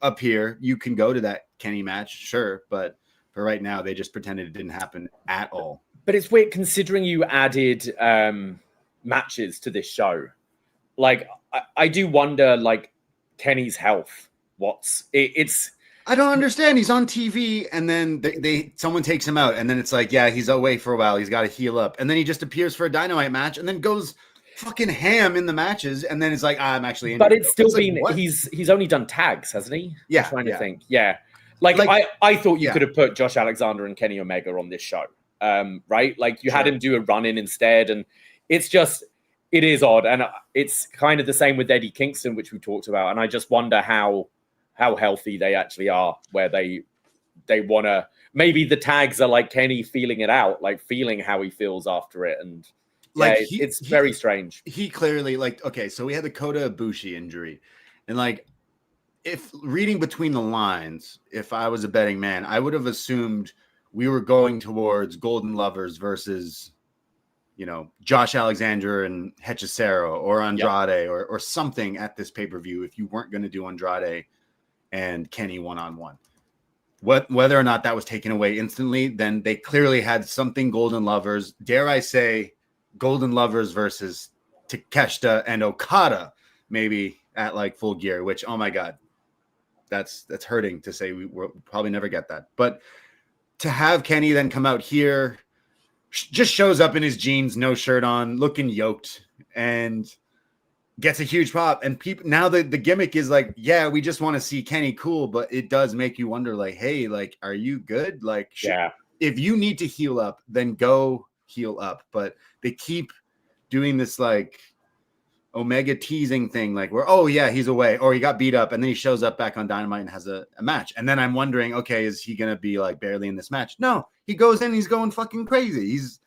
appear, you can go to that Kenny match, sure, but for right now, they just pretended it didn't happen at all. But it's weird considering you added matches to this show. Like, I do wonder, like, Kenny's health. It's I don't understand. He's on TV, and then someone takes him out, and then it's like, yeah, he's away for a while. He's got to heal up, and then he just appears for a Dynamite match, and then goes fucking ham in the matches, and then it's like, I'm actually injured. But it's still been he's only done tags, hasn't he? Yeah. I'm trying to think. Yeah. Like I thought you could have put Josh Alexander and Kenny Omega on this show. Right? Like you had him do a run-in instead, and it is odd. And it's kind of the same with Eddie Kingston, which we talked about. And I just wonder how healthy they actually are, where they want to, maybe the tags are like Kenny feeling it out, like feeling how he feels after it. And like it's very strange. He clearly okay, so we had the Kota Ibushi injury, and like, if reading between the lines, if I was a betting man, I would have assumed we were going towards Golden Lovers versus, Josh Alexander and Hechicero or Andrade or something at this pay-per-view if you weren't going to do Andrade and Kenny one-on-one. Whether or not that was taken away instantly, then they clearly had something Golden Lovers. Dare I say Golden Lovers versus Takeshita and Okada maybe at like Full Gear, which, oh my God, that's hurting to say. We'll probably never get that. But to have Kenny then come out here, just shows up in his jeans, no shirt on, looking yoked, and gets a huge pop. And people now the gimmick is like, yeah, we just want to see Kenny cool, but it does make you wonder, like, hey, like, are you good? Like, if you need to heal up, then go heal up. But they keep doing this like Omega teasing thing, like where, oh yeah, he's away, or he got beat up, and then he shows up back on Dynamite and has a match. And then I'm wondering, okay, is he gonna be like barely in this match? No, he goes in, he's going fucking crazy, he's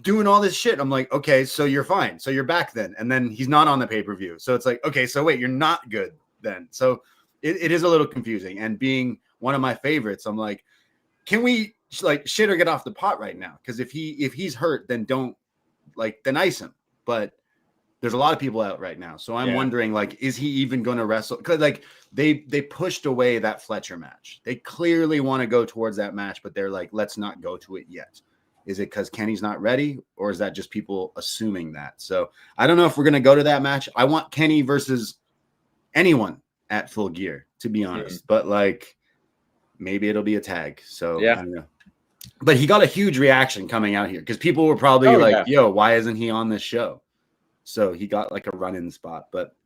doing all this shit. I'm like, okay, so you're fine, so you're back then. And then he's not on the pay-per-view, so it's like, okay, so wait, you're not good then. So it is a little confusing. And being one of my favorites, I'm like, can we like shit or get off the pot right now? Because if he's hurt, then don't then ice him. But there's a lot of people out right now. So I'm wondering, like, is he even going to wrestle? Because like they pushed away that Fletcher match. They clearly want to go towards that match, but they're like, let's not go to it yet. Is it because Kenny's not ready, or is that just people assuming that? So I don't know if we're going to go to that match. I want Kenny versus anyone at Full Gear, to be honest. But like, maybe it'll be a tag. So I don't know. But he got a huge reaction coming out here because people were probably yo, why isn't he on this show? So he got like a run-in spot. But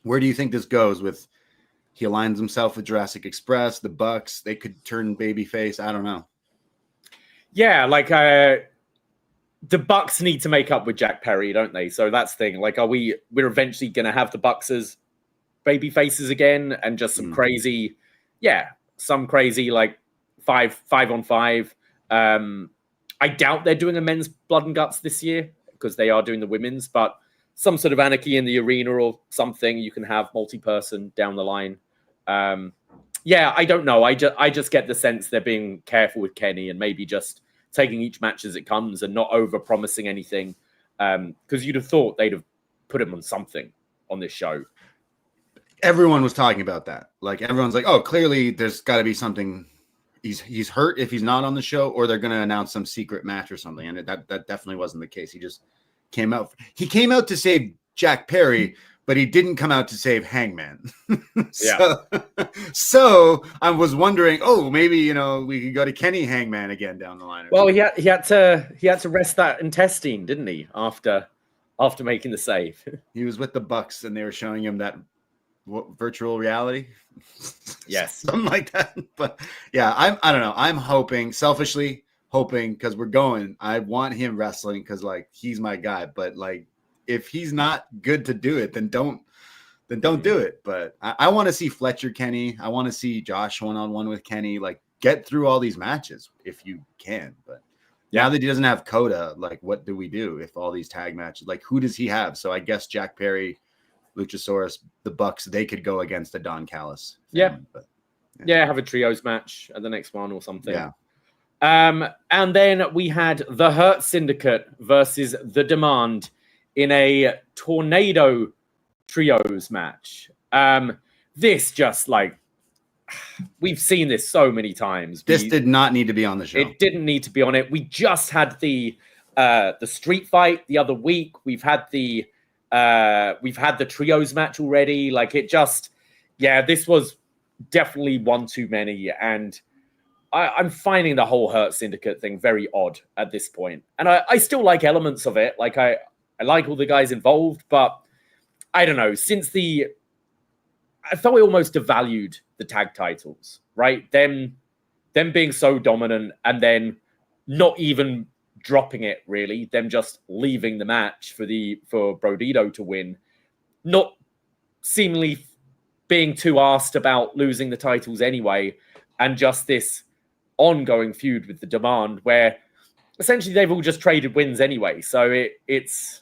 where do you think this goes with? He aligns himself with Jurassic Express, the Bucks. They could turn babyface. I don't know. Yeah, like the Bucks need to make up with Jack Perry, don't they? So that's the thing. Like, we're eventually going to have the Bucks as baby faces again, and just some crazy like five on five. I doubt they're doing a men's Blood and Guts this year because they are doing the women's, but some sort of anarchy in the arena or something. You can have multi-person down the line. I don't know. I just get the sense they're being careful with Kenny and maybe just taking each match as it comes and not over-promising anything. Because you'd have thought they'd have put him on something on this show. Everyone was talking about that. Like, everyone's like, oh, clearly there's got to be something. He's hurt if he's not on the show, or they're going to announce some secret match or something. And that definitely wasn't the case. He just came out. He came out to save Jack Perry, but he didn't come out to save Hangman. So I was wondering, oh, maybe we could go to Kenny Hangman again down the line. Well, he had to rest that intestine, didn't he? After making the save, he was with the Bucks, and they were showing him that virtual reality. Yes, something like that. But yeah, I don't know. I'm selfishly hoping because we're going. I want him wrestling because like he's my guy. But like, if he's not good to do it, then don't do it. But I want to see Fletcher Kenny. I want to see Josh one-on-one with Kenny. Like, get through all these matches if you can. But now that he doesn't have Coda, like, what do we do if all these tag matches? Like, who does he have? So I guess Jack Perry, Luchasaurus, the Bucks, they could go against the Don Callis. Have a trios match at the next one or something. Yeah. And then we had the Hurt Syndicate versus the Demand in a tornado trios match. This just like, we've seen this so many times. This did not need to be on the show. It didn't need to be on it. We just had the street fight the other week. We've had the trios match already. Like, it just, this was definitely one too many. And I'm finding the whole Hurt Syndicate thing very odd at this point. And I still like elements of it. Like, I like all the guys involved, but I don't know. I felt we almost devalued the tag titles, right? Them being so dominant and then not even dropping it, really. Them just leaving the match for Brodito to win. Not seemingly being too asked about losing the titles anyway. And just this ongoing feud with the Demand where essentially they've all just traded wins anyway. So it's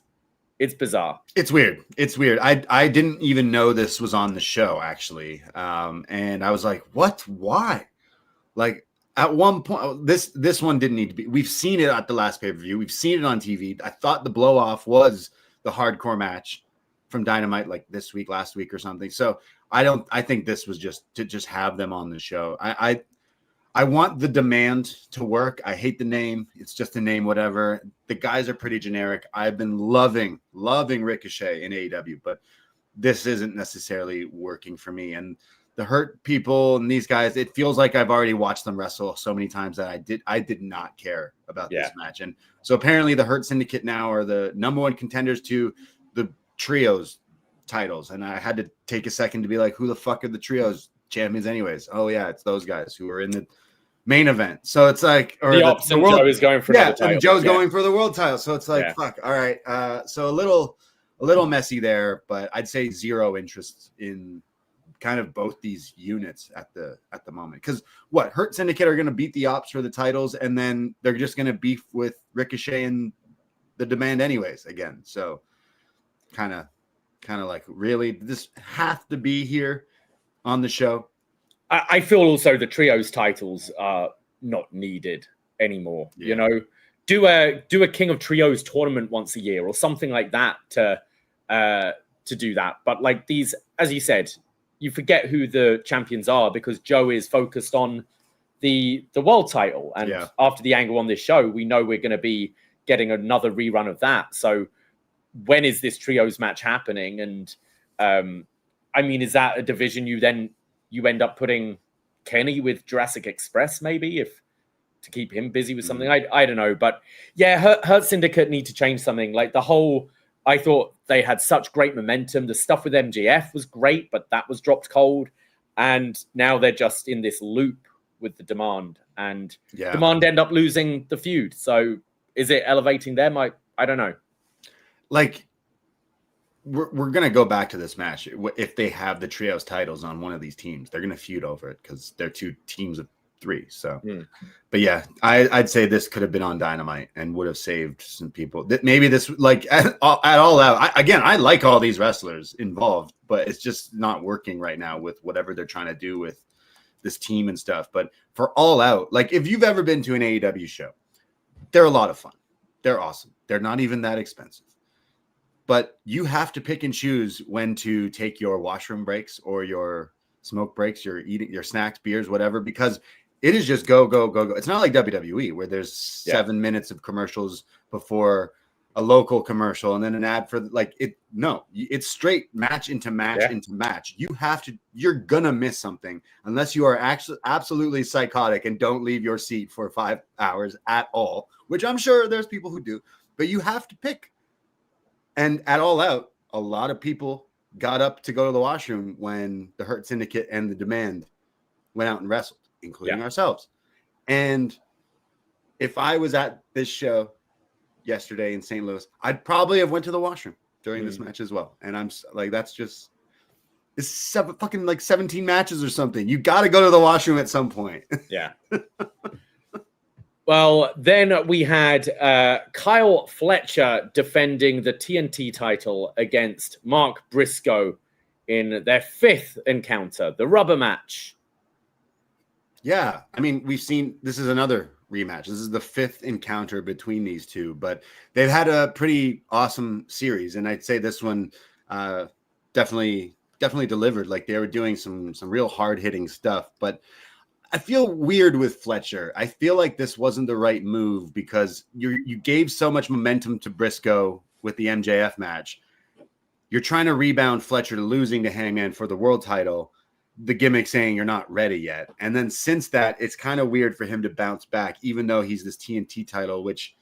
bizarre. It's weird. It's weird. I didn't even know this was on the show, actually. And I was like, what? Why? Like, at one point, this one didn't need to be. We've seen it at the last pay-per-view. We've seen it on TV. I thought the blow-off was the hardcore match from Dynamite, like this week, last week or something. So I think this was just to just have them on the show. I want the Demand to work. I hate the name. It's just a name, whatever. The guys are pretty generic. I've been loving Ricochet in AEW, but this isn't necessarily working for me. And the Hurt people and these guys, it feels like I've already watched them wrestle so many times that I did not care about this match. And so apparently the Hurt Syndicate now are the number one contenders to the trios titles. And I had to take a second to be like, who the fuck are the trios champions anyways? Oh yeah, it's those guys who are in the main event. So it's like, or the opposite. Joe is going for another title. And Joe's going for the world title. So it's like, fuck. All right. So a little messy there, but I'd say zero interest in kind of both these units at the moment. Because Hurt Syndicate are going to beat the Ops for the titles, and then they're just going to beef with Ricochet and the Demand anyways again. So kind of like, really, does this have to be here on the show? I feel also the trios titles are not needed anymore. Yeah. You know, do a King of Trios tournament once a year or something like that to do that. But like these, as you said, you forget who the champions are because Joe is focused on the world title. And after the angle on this show, we know we're going to be getting another rerun of that. So when is this trios match happening? And I mean, is that a division you end up putting Kenny with Jurassic Express maybe to keep him busy with something? I don't know. But yeah, Hurt Syndicate need to change something. Like I thought they had such great momentum. The stuff with MJF was great, but that was dropped cold. And now they're just in this loop with the Demand. And Demand end up losing the feud. So is it elevating them? I don't know. Like, we're going to go back to this match. If they have the trios titles on one of these teams, they're going to feud over it because they're two teams of three. So, but yeah, I'd say this could have been on Dynamite and would have saved some people. That maybe this, like at All Out. I like all these wrestlers involved, but it's just not working right now with whatever they're trying to do with this team and stuff. But for All Out, like if you've ever been to an AEW show, they're a lot of fun. They're awesome. They're not even that expensive. But you have to pick and choose when to take your washroom breaks or your smoke breaks, your eating, your snacks, beers, whatever, because it is just go, go, go, go. It's not like WWE where there's 7 minutes of commercials before a local commercial and then an ad for like it. No, it's straight match into match into match. You're going to miss something unless you are actually absolutely psychotic and don't leave your seat for 5 hours at all, which I'm sure there's people who do, but you have to pick. And at All Out, a lot of people got up to go to the washroom when the Hurt Syndicate and the Demand went out and wrestled, including ourselves. And if I was at this show yesterday in St. Louis, I'd probably have went to the washroom during this match as well. And I'm like, that's just it's fucking like 17 matches or something. You got to go to the washroom at some point. Yeah. Well, then we had Kyle Fletcher defending the TNT title against Mark Briscoe in their 5th encounter, the rubber match. Yeah, I mean, we've seen this is another rematch. This is the 5th encounter between these two, but they've had a pretty awesome series, and I'd say this one definitely delivered. Like they were doing some real hard hitting stuff, but I feel weird with Fletcher. I feel like this wasn't the right move because you gave so much momentum to Briscoe with the MJF match. You're trying to rebound Fletcher to losing to Hangman for the world title, the gimmick saying you're not ready yet. And then since that, it's kind of weird for him to bounce back, even though he's this TNT title, which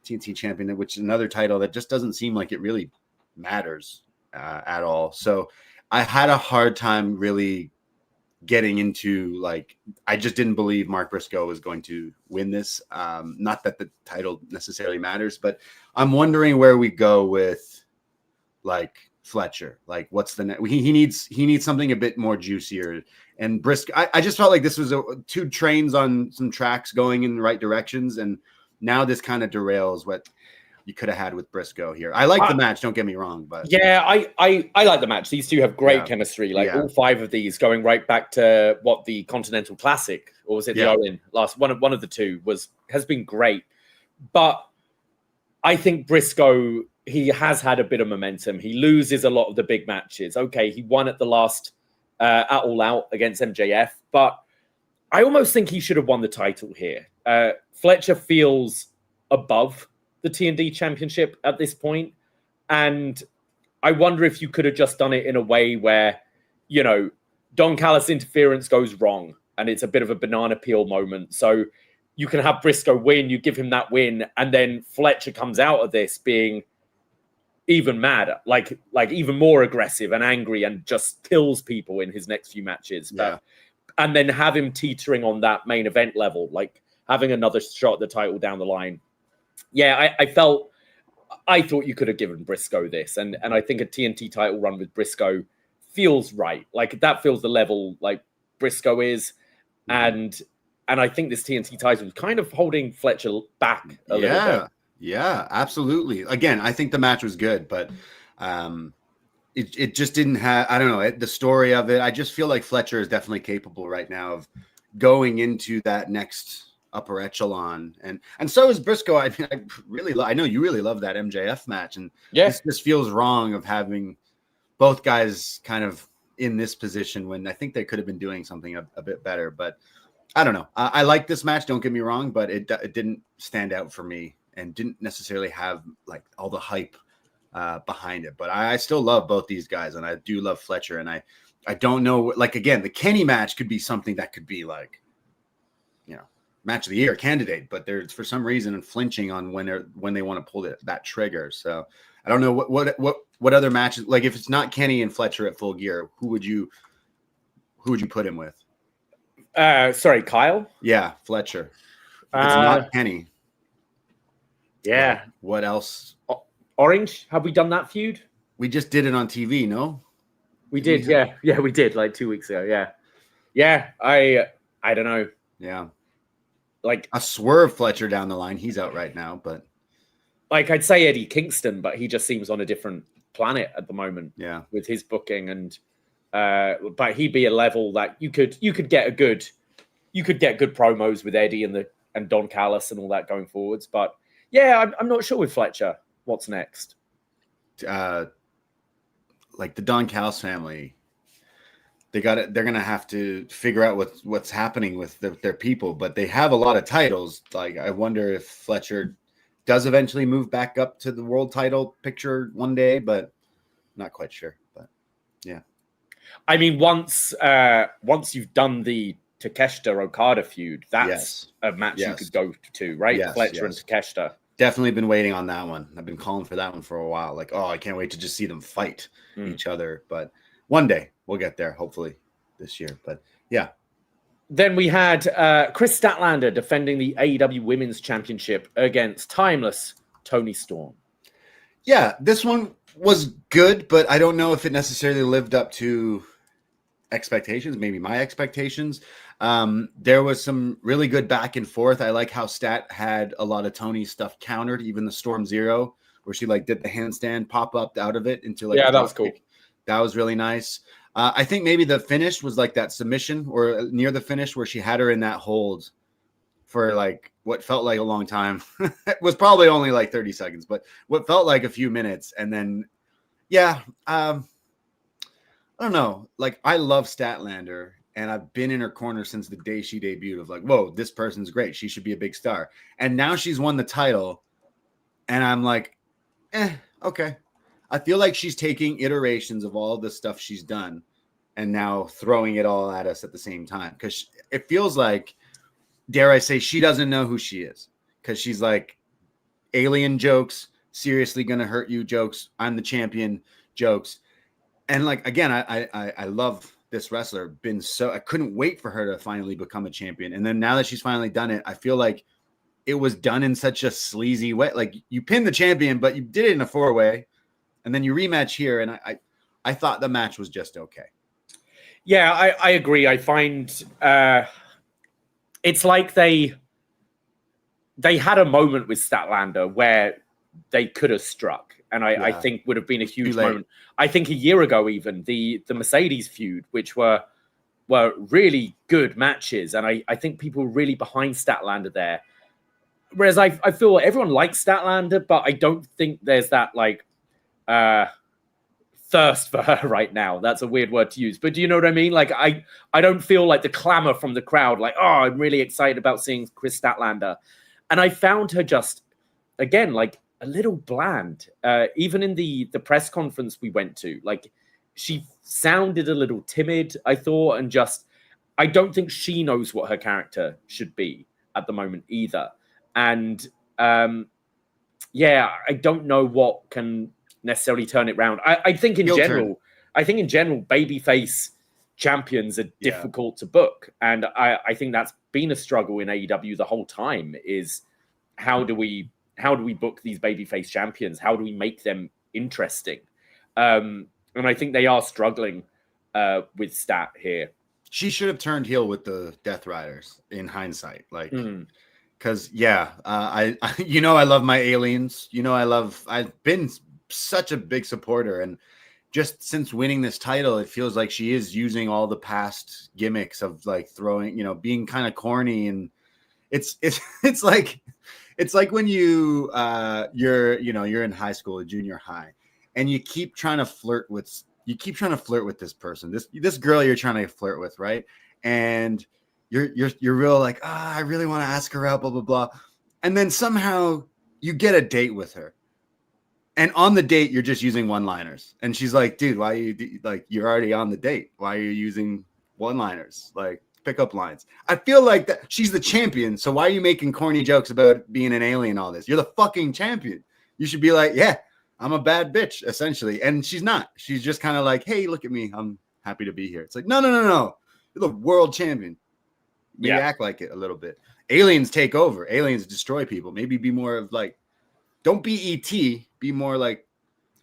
TNT champion, which is another title that just doesn't seem like it really matters at all. So I had a hard time really getting into, like, I just didn't believe Mark Briscoe was going to win this. Not that the title necessarily matters, but I'm wondering where we go with, like, Fletcher. Like, what's the next? He needs something a bit more juicier. And Briscoe, I just felt like this was two trains on some tracks going in the right directions, and now this kind of derails what you could have had with Briscoe here. I like the match, don't get me wrong, but yeah, I like the match. These two have great chemistry. Like all 5 of these going right back to what the Continental Classic, or was it the Owen last one of the two has been great. But I think Briscoe, he has had a bit of momentum. He loses a lot of the big matches. Okay, he won at the last at All Out against MJF, but I almost think he should have won the title here. Fletcher feels above the TNT Championship at this point, and I wonder if you could have just done it in a way where, you know, Don Callis interference goes wrong, and it's a bit of a banana peel moment. So you can have Briscoe win, you give him that win, and then Fletcher comes out of this being even madder, like even more aggressive and angry, and just kills people in his next few matches. And then have him teetering on that main event level, like having another shot at the title down the line. Yeah, I thought you could have given Briscoe this, and I think a TNT title run with Briscoe feels right. Like, that feels the level like Briscoe is, and I think this TNT title is kind of holding Fletcher back a little bit. Yeah, absolutely. Again, I think the match was good, but it just didn't have, I don't know, the story of it. I just feel like Fletcher is definitely capable right now of going into that next upper echelon, and so is Briscoe. I mean, I know you really love that MJF match, and this feels wrong of having both guys kind of in this position when I think they could have been doing something a bit better. But I don't know. I like this match, don't get me wrong, but it didn't stand out for me and didn't necessarily have like all the hype behind it. But I still love both these guys, and I do love Fletcher, and I don't know, like, again, the Kenny match could be something that could be like, you know, match of the year candidate, but there's for some reason flinching on when they want to pull that trigger. So I don't know what other matches, like, if it's not Kenny and Fletcher at Full Gear, who would you put him with? Sorry, Kyle? Yeah, Fletcher. If it's not Kenny. Yeah. What else? Orange? Have we done that feud? We just did it on TV, no? We did, yeah. Yeah, we did, like 2 weeks ago, yeah. Yeah, I don't know. Yeah. Like a Swerve Fletcher down the line. He's out right now, but like, I'd say Eddie Kingston, but he just seems on a different planet at the moment. Yeah, with his booking, and but he'd be a level that you could get good promos with Eddie and Don Callis and all that going forwards. But yeah, I'm not sure with Fletcher what's next. Like the Don Callis family, they're gonna have to figure out what's happening with their people, but they have a lot of titles. Like, I wonder if Fletcher does eventually move back up to the world title picture one day, but not quite sure. But yeah, I mean, once you've done the Takeshita Okada feud, that's a match you could go to, right? Fletcher and Takeshita. Definitely been waiting on that one. I've been calling for that one for a while. Like, oh, I can't wait to just see them fight each other. But one day we'll get there, hopefully this year. But yeah. Then we had Chris Statlander defending the AEW Women's Championship against Timeless Toni Storm. Yeah, this one was good, but I don't know if it necessarily lived up to expectations, maybe my expectations. There was some really good back and forth. I like how Stat had a lot of Tony's stuff countered, even the Storm Zero, where she like did the handstand pop up out of it into like, yeah, that was cool. That was really nice. I think maybe the finish was like that submission or near the finish where she had her in that hold for like what felt like a long time. It was probably only like 30 seconds, but what felt like a few minutes. And then, yeah, I don't know. Like, I love Statlander, and I've been in her corner since the day she debuted of like, whoa, this person's great. She should be a big star. And now she's won the title. And I'm like, okay. I feel like she's taking iterations of all the stuff she's done and now throwing it all at us at the same time. Because it feels like, dare I say, she doesn't know who she is. Because she's like, alien jokes, seriously gonna hurt you jokes, I'm the champion jokes. And like, again, I love this wrestler. I couldn't wait for her to finally become a champion. And then now that she's finally done it, I feel like it was done in such a sleazy way. Like, you pinned the champion, but you did it in a 4-way, and then you rematch here. And I thought the match was just okay. Yeah, I agree. I find it's like they had a moment with Statlander where they could have struck, and I think would have been a huge moment. I think a year ago, even the Mercedes feud, which were really good matches, and I think people were really behind Statlander there. Whereas I feel everyone likes Statlander, but I don't think there's that like thirst for her right now. That's a weird word to use, but do you know what I mean? Like, I don't feel like the clamor from the crowd, like, oh, I'm really excited about seeing Chris Statlander. And I found her just, again, like a little bland. Even in the press conference we went to, like, she sounded a little timid, I thought, and just, I don't think she knows what her character should be at the moment either. And yeah, I don't know what can necessarily turn it around. I think in general, babyface champions are difficult to book, and I think that's been a struggle in AEW the whole time. Is how do we book these babyface champions? How do we make them interesting? And I think they are struggling with Stat here. She should have turned heel with the Death Riders in hindsight, like. Because I love my aliens. I've been such a big supporter, and just since winning this title, it feels like she is using all the past gimmicks of like throwing, being kind of corny, and it's like when you're in high school, junior high, and you keep trying to flirt with this person, this girl you're trying to flirt with, right? And you're real like, I really want to ask her out, blah, blah, blah. And then somehow you get a date with her. And on the date, you're just using one-liners. And she's like, dude, why are you, like, you're already on the date. Why are you using one-liners? Like, pickup lines. I feel like that she's the champion. So why are you making corny jokes about being an alien, all this? You're the fucking champion. You should be like, yeah, I'm a bad bitch, essentially. And she's not. She's just kind of like, hey, look at me. I'm happy to be here. It's like, no. You're the world champion. Maybe act like it a little bit. Aliens take over. Aliens destroy people. Maybe be more of like, don't be ET. Be more like,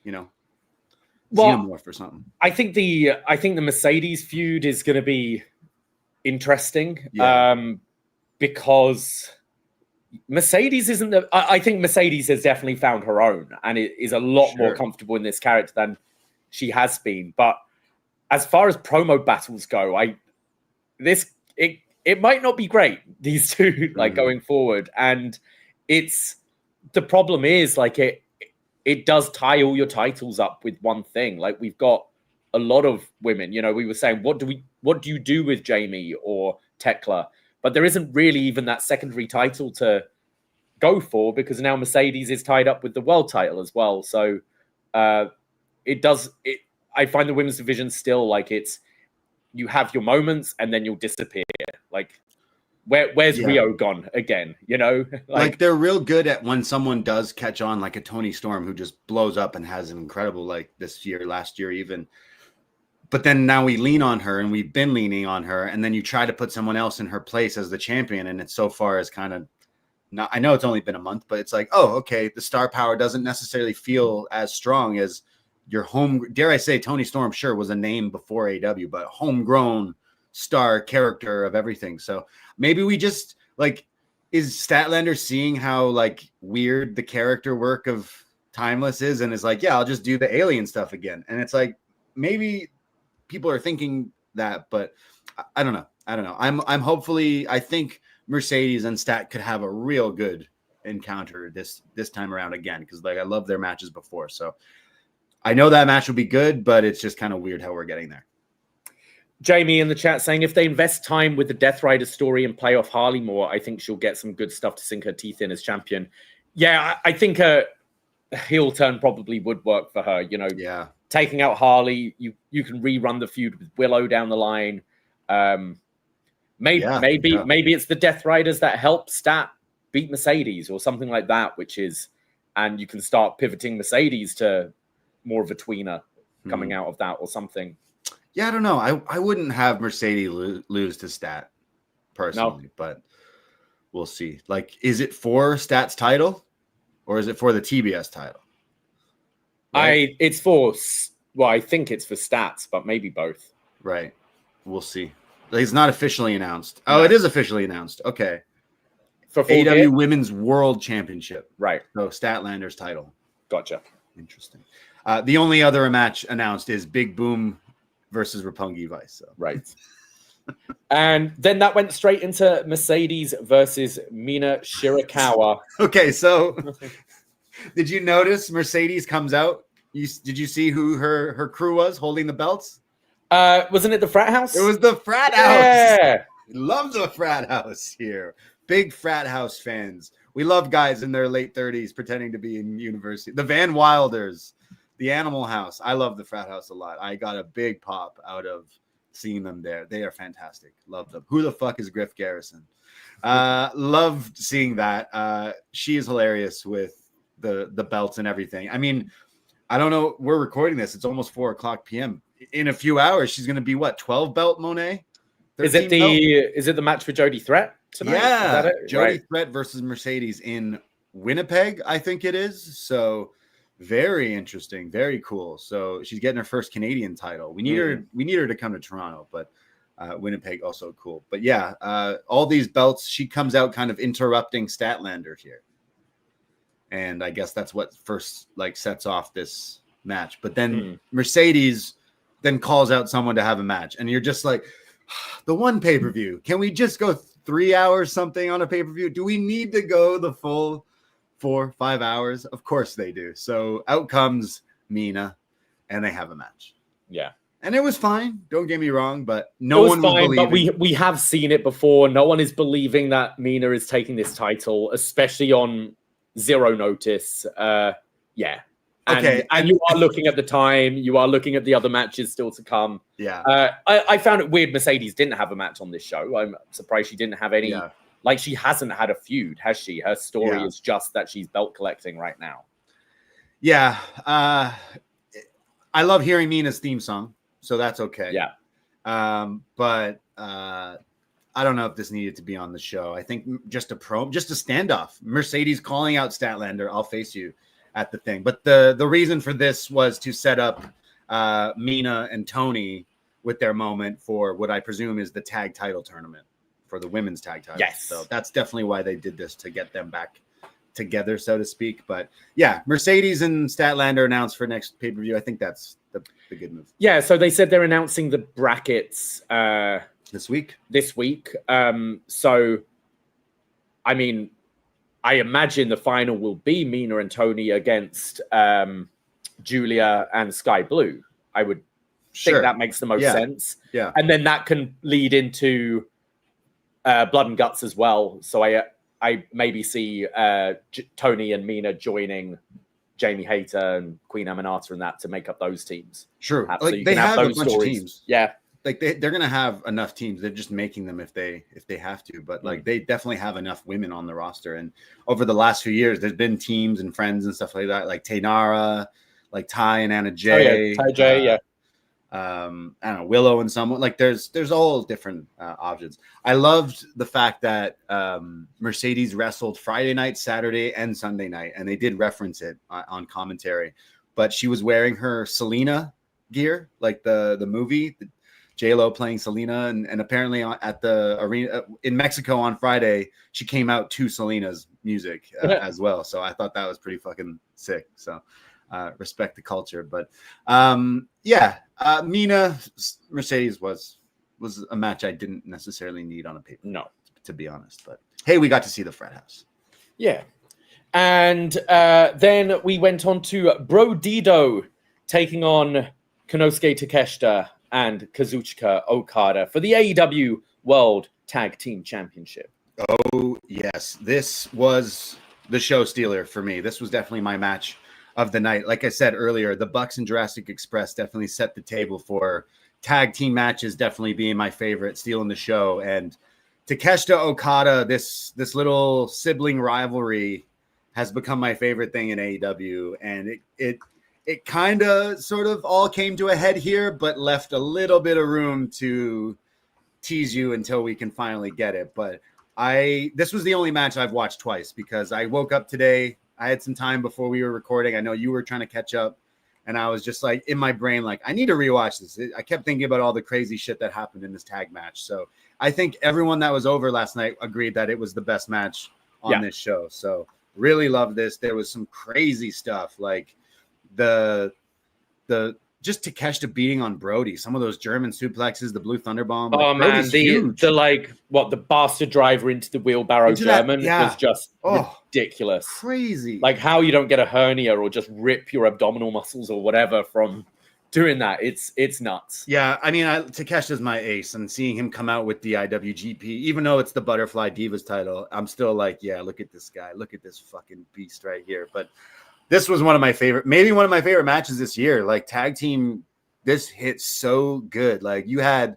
xenomorph or something. I think the Mercedes feud is going to be interesting because Mercedes isn't the. I think Mercedes has definitely found her own, and it is a lot more comfortable in this character than she has been. But as far as promo battles go, it might not be great, these two, like, going forward. And the problem is, like, it does tie all your titles up with one thing. Like, we've got a lot of women, we were saying, what do you do with Jamie or Tekla? But there isn't really even that secondary title to go for, because now Mercedes is tied up with the world title as well. So I find the women's division still, like, you have your moments and then you'll disappear. Like, where's Rio gone again? Like, they're real good at when someone does catch on, like a Toni Storm, who just blows up and has an incredible, like, last year even. But then now we lean on her, and we've been leaning on her, and then you try to put someone else in her place as the champion, and it's so far as kind of not. I know it's only been a month, but it's like, oh, okay, the star power doesn't necessarily feel as strong as your home. Dare I say, Toni Storm sure was a name before AEW, but homegrown star character of everything. So maybe we just, like, is Statlander seeing how, like, weird the character work of Timeless is, and is like, yeah, I'll just do the alien stuff again. And it's like, maybe people are thinking that, but I don't know. I'm hopefully, I think Mercedes and Stat could have a real good encounter this time around again, because, like, I love their matches before. So I know that match will be good, but it's just kind of weird how we're getting there. Jamie in the chat saying, if they invest time with the Death Rider story and play off Harley more, I think she'll get some good stuff to sink her teeth in as champion. Yeah, I think a heel turn probably would work for her. Taking out Harley, you can rerun the feud with Willow down the line. Maybe it's the Death Riders that help Stat beat Mercedes or something like that, which is and you can start pivoting Mercedes to more of a tweener coming out of that or something. Yeah, I don't know. I wouldn't have Mercedes lose to Stat personally, but we'll see. Like, is it for Stat's title or is it for the TBS title? Right? I think it's for Stats, but maybe both. Right. We'll see. It's not officially announced. Oh, it is officially announced. Okay. For AEW Women's World Championship. Right. So Statlander's title. Gotcha. Interesting. The only other match announced is Big Boom versus Roppongi Vice. So. Right. And then that went straight into Mercedes versus Mina Shirakawa. Okay, so did you notice Mercedes comes out? Did you see who her crew was holding the belts? Wasn't it the frat house? It was the frat house. Yeah. Love the frat house here. Big frat house fans. We love guys in their late 30s pretending to be in university. The Van Wilders, the Animal House. I love the frat house a lot. I got a big pop out of seeing them there. They are fantastic. Love them. Who the fuck is Griff Garrison? Loved seeing that. She is hilarious with the belts and everything. I mean, I don't know. We're recording this. It's almost 4:00 p.m. In a few hours, she's going to be what, 12 belt Mone? Is it the match for Jody Threat tonight? Yeah, is that it? Jody Threat versus Mercedes in Winnipeg, I think it is. So very interesting, very cool. So she's getting her first Canadian title. We need her. We need her to come to Toronto, but Winnipeg also cool. But yeah, all these belts. She comes out kind of interrupting Statlander here, and I guess that's what first sets off this match. But then Mercedes then calls out someone to have a match, and you're just like, the one pay-per-view. Can we just go 3 hours something on a pay-per-view? Do we need to go the full 4-5 hours? Of course they do. So out comes Mina, and they have a match. Yeah. And it was fine. Don't get me wrong, but no one was believing. But we have seen it before. No one is believing that Mina is taking this title, especially on zero notice. Yeah. And you are looking at the time. You are looking at the other matches still to come. Yeah. I found it weird Mercedes didn't have a match on this show. I'm surprised she didn't have any. Yeah. Like, she hasn't had a feud, has she? Her story is just that she's belt collecting right now. Yeah. I love hearing Mina's theme song, so that's okay. Yeah. But I don't know if this needed to be on the show. I think just a standoff. Mercedes calling out Statlander, I'll face you at the thing. But the reason for this was to set up Mina and Tony with their moment for what I presume is the tag title tournament for the women's tag title. Yes. So that's definitely why they did this, to get them back together, so to speak. But yeah, Mercedes and Statlander announced for next pay-per-view. I think that's the good move. Yeah, so they said they're announcing the brackets this week. So I mean, I imagine the final will be Mina and Tony against Julia and Sky Blue. I would think that makes the most sense. Yeah. And then that can lead into Blood and Guts as well. So I maybe see Tony and Mina joining Jamie Hayter and Queen Aminata and that to make up those teams. Sure. So they have those a bunch stories. Of teams. Yeah. Like they're gonna have enough teams. They're just making them if they have to. But they definitely have enough women on the roster. And over the last few years, there's been teams and friends and stuff like that, like Taynara, like Ty and Anna Jay. Ty J, I don't know, Willow and someone. Like there's all different options. I loved the fact that Mercedes wrestled Friday night, Saturday, and Sunday night, and they did reference it on commentary. But she was wearing her Selena gear, like the movie. J-Lo playing Selena, and apparently at the arena in Mexico on Friday, she came out to Selena's music as well. So I thought that was pretty fucking sick. So respect the culture. But Mina Mercedes was a match I didn't necessarily need on a paper. No, to be honest. But hey, we got to see the frat house. Yeah. And then we went on to Bro Dido taking on Konosuke Takeshita and Kazuchika Okada for the AEW World Tag Team Championship. Oh, yes. This was the show stealer for me. This was definitely my match of the night. Like I said earlier, the Bucks and Jurassic Express definitely set the table for tag team matches, definitely being my favorite, stealing the show. And Takeshita Okada, this little sibling rivalry has become my favorite thing in AEW, and it kind of sort of all came to a head here, but left a little bit of room to tease you until we can finally get it. But this was the only match I've watched twice because I woke up today. I had some time before we were recording. I know you were trying to catch up, and I was just like in my brain, like, I need to rewatch this. I kept thinking about all the crazy shit that happened in this tag match. So I think everyone that was over last night agreed that it was the best match on this show. So really love this. There was some crazy stuff, like the just Takeshita beating on Brody, some of those German suplexes, the Blue Thunder Bomb. Oh like, man, the bastard driver into the wheelbarrow German was just ridiculous. Crazy. Like how you don't get a hernia or just rip your abdominal muscles or whatever from doing that. It's nuts. Yeah, I mean, Takeshita's my ace, and seeing him come out with the IWGP, even though it's the Butterfly Divas title, I'm still like, yeah, look at this guy. Look at this fucking beast right here. But this was one of my favorite matches this year. Like tag team, this hit so good. Like you had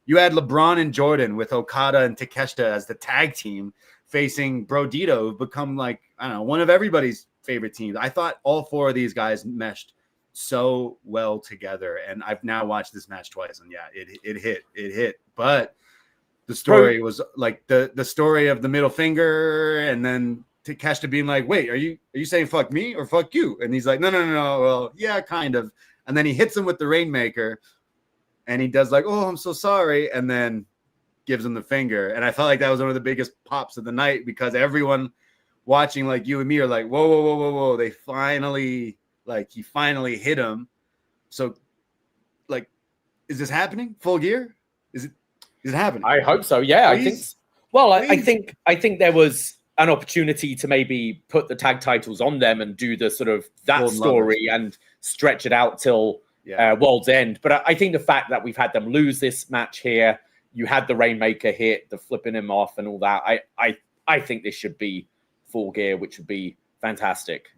LeBron and Jordan with Okada and Takeshita as the tag team facing Brodito, who've become like, I don't know, one of everybody's favorite teams. I thought all four of these guys meshed so well together, and I've now watched this match twice, and yeah, it hit. But the story was like the story of the middle finger, and then Takeshita being like, wait, are you saying fuck me or fuck you? And he's like, no. Well, yeah, kind of. And then he hits him with the Rainmaker, and he does like, oh, I'm so sorry. And then gives him the finger. And I felt like that was one of the biggest pops of the night because everyone watching, like you and me, are like, whoa. He finally hit him. So like, is this happening? Full Gear? Is it happening? I hope so. Yeah, please? I think there was an opportunity to maybe put the tag titles on them and do the sort of that Golden story Lovers. And stretch it out till World's End. But I think the fact that we've had them lose this match here, you had the Rainmaker hit, the flipping him off and all that. I think this should be Full Gear, which would be fantastic.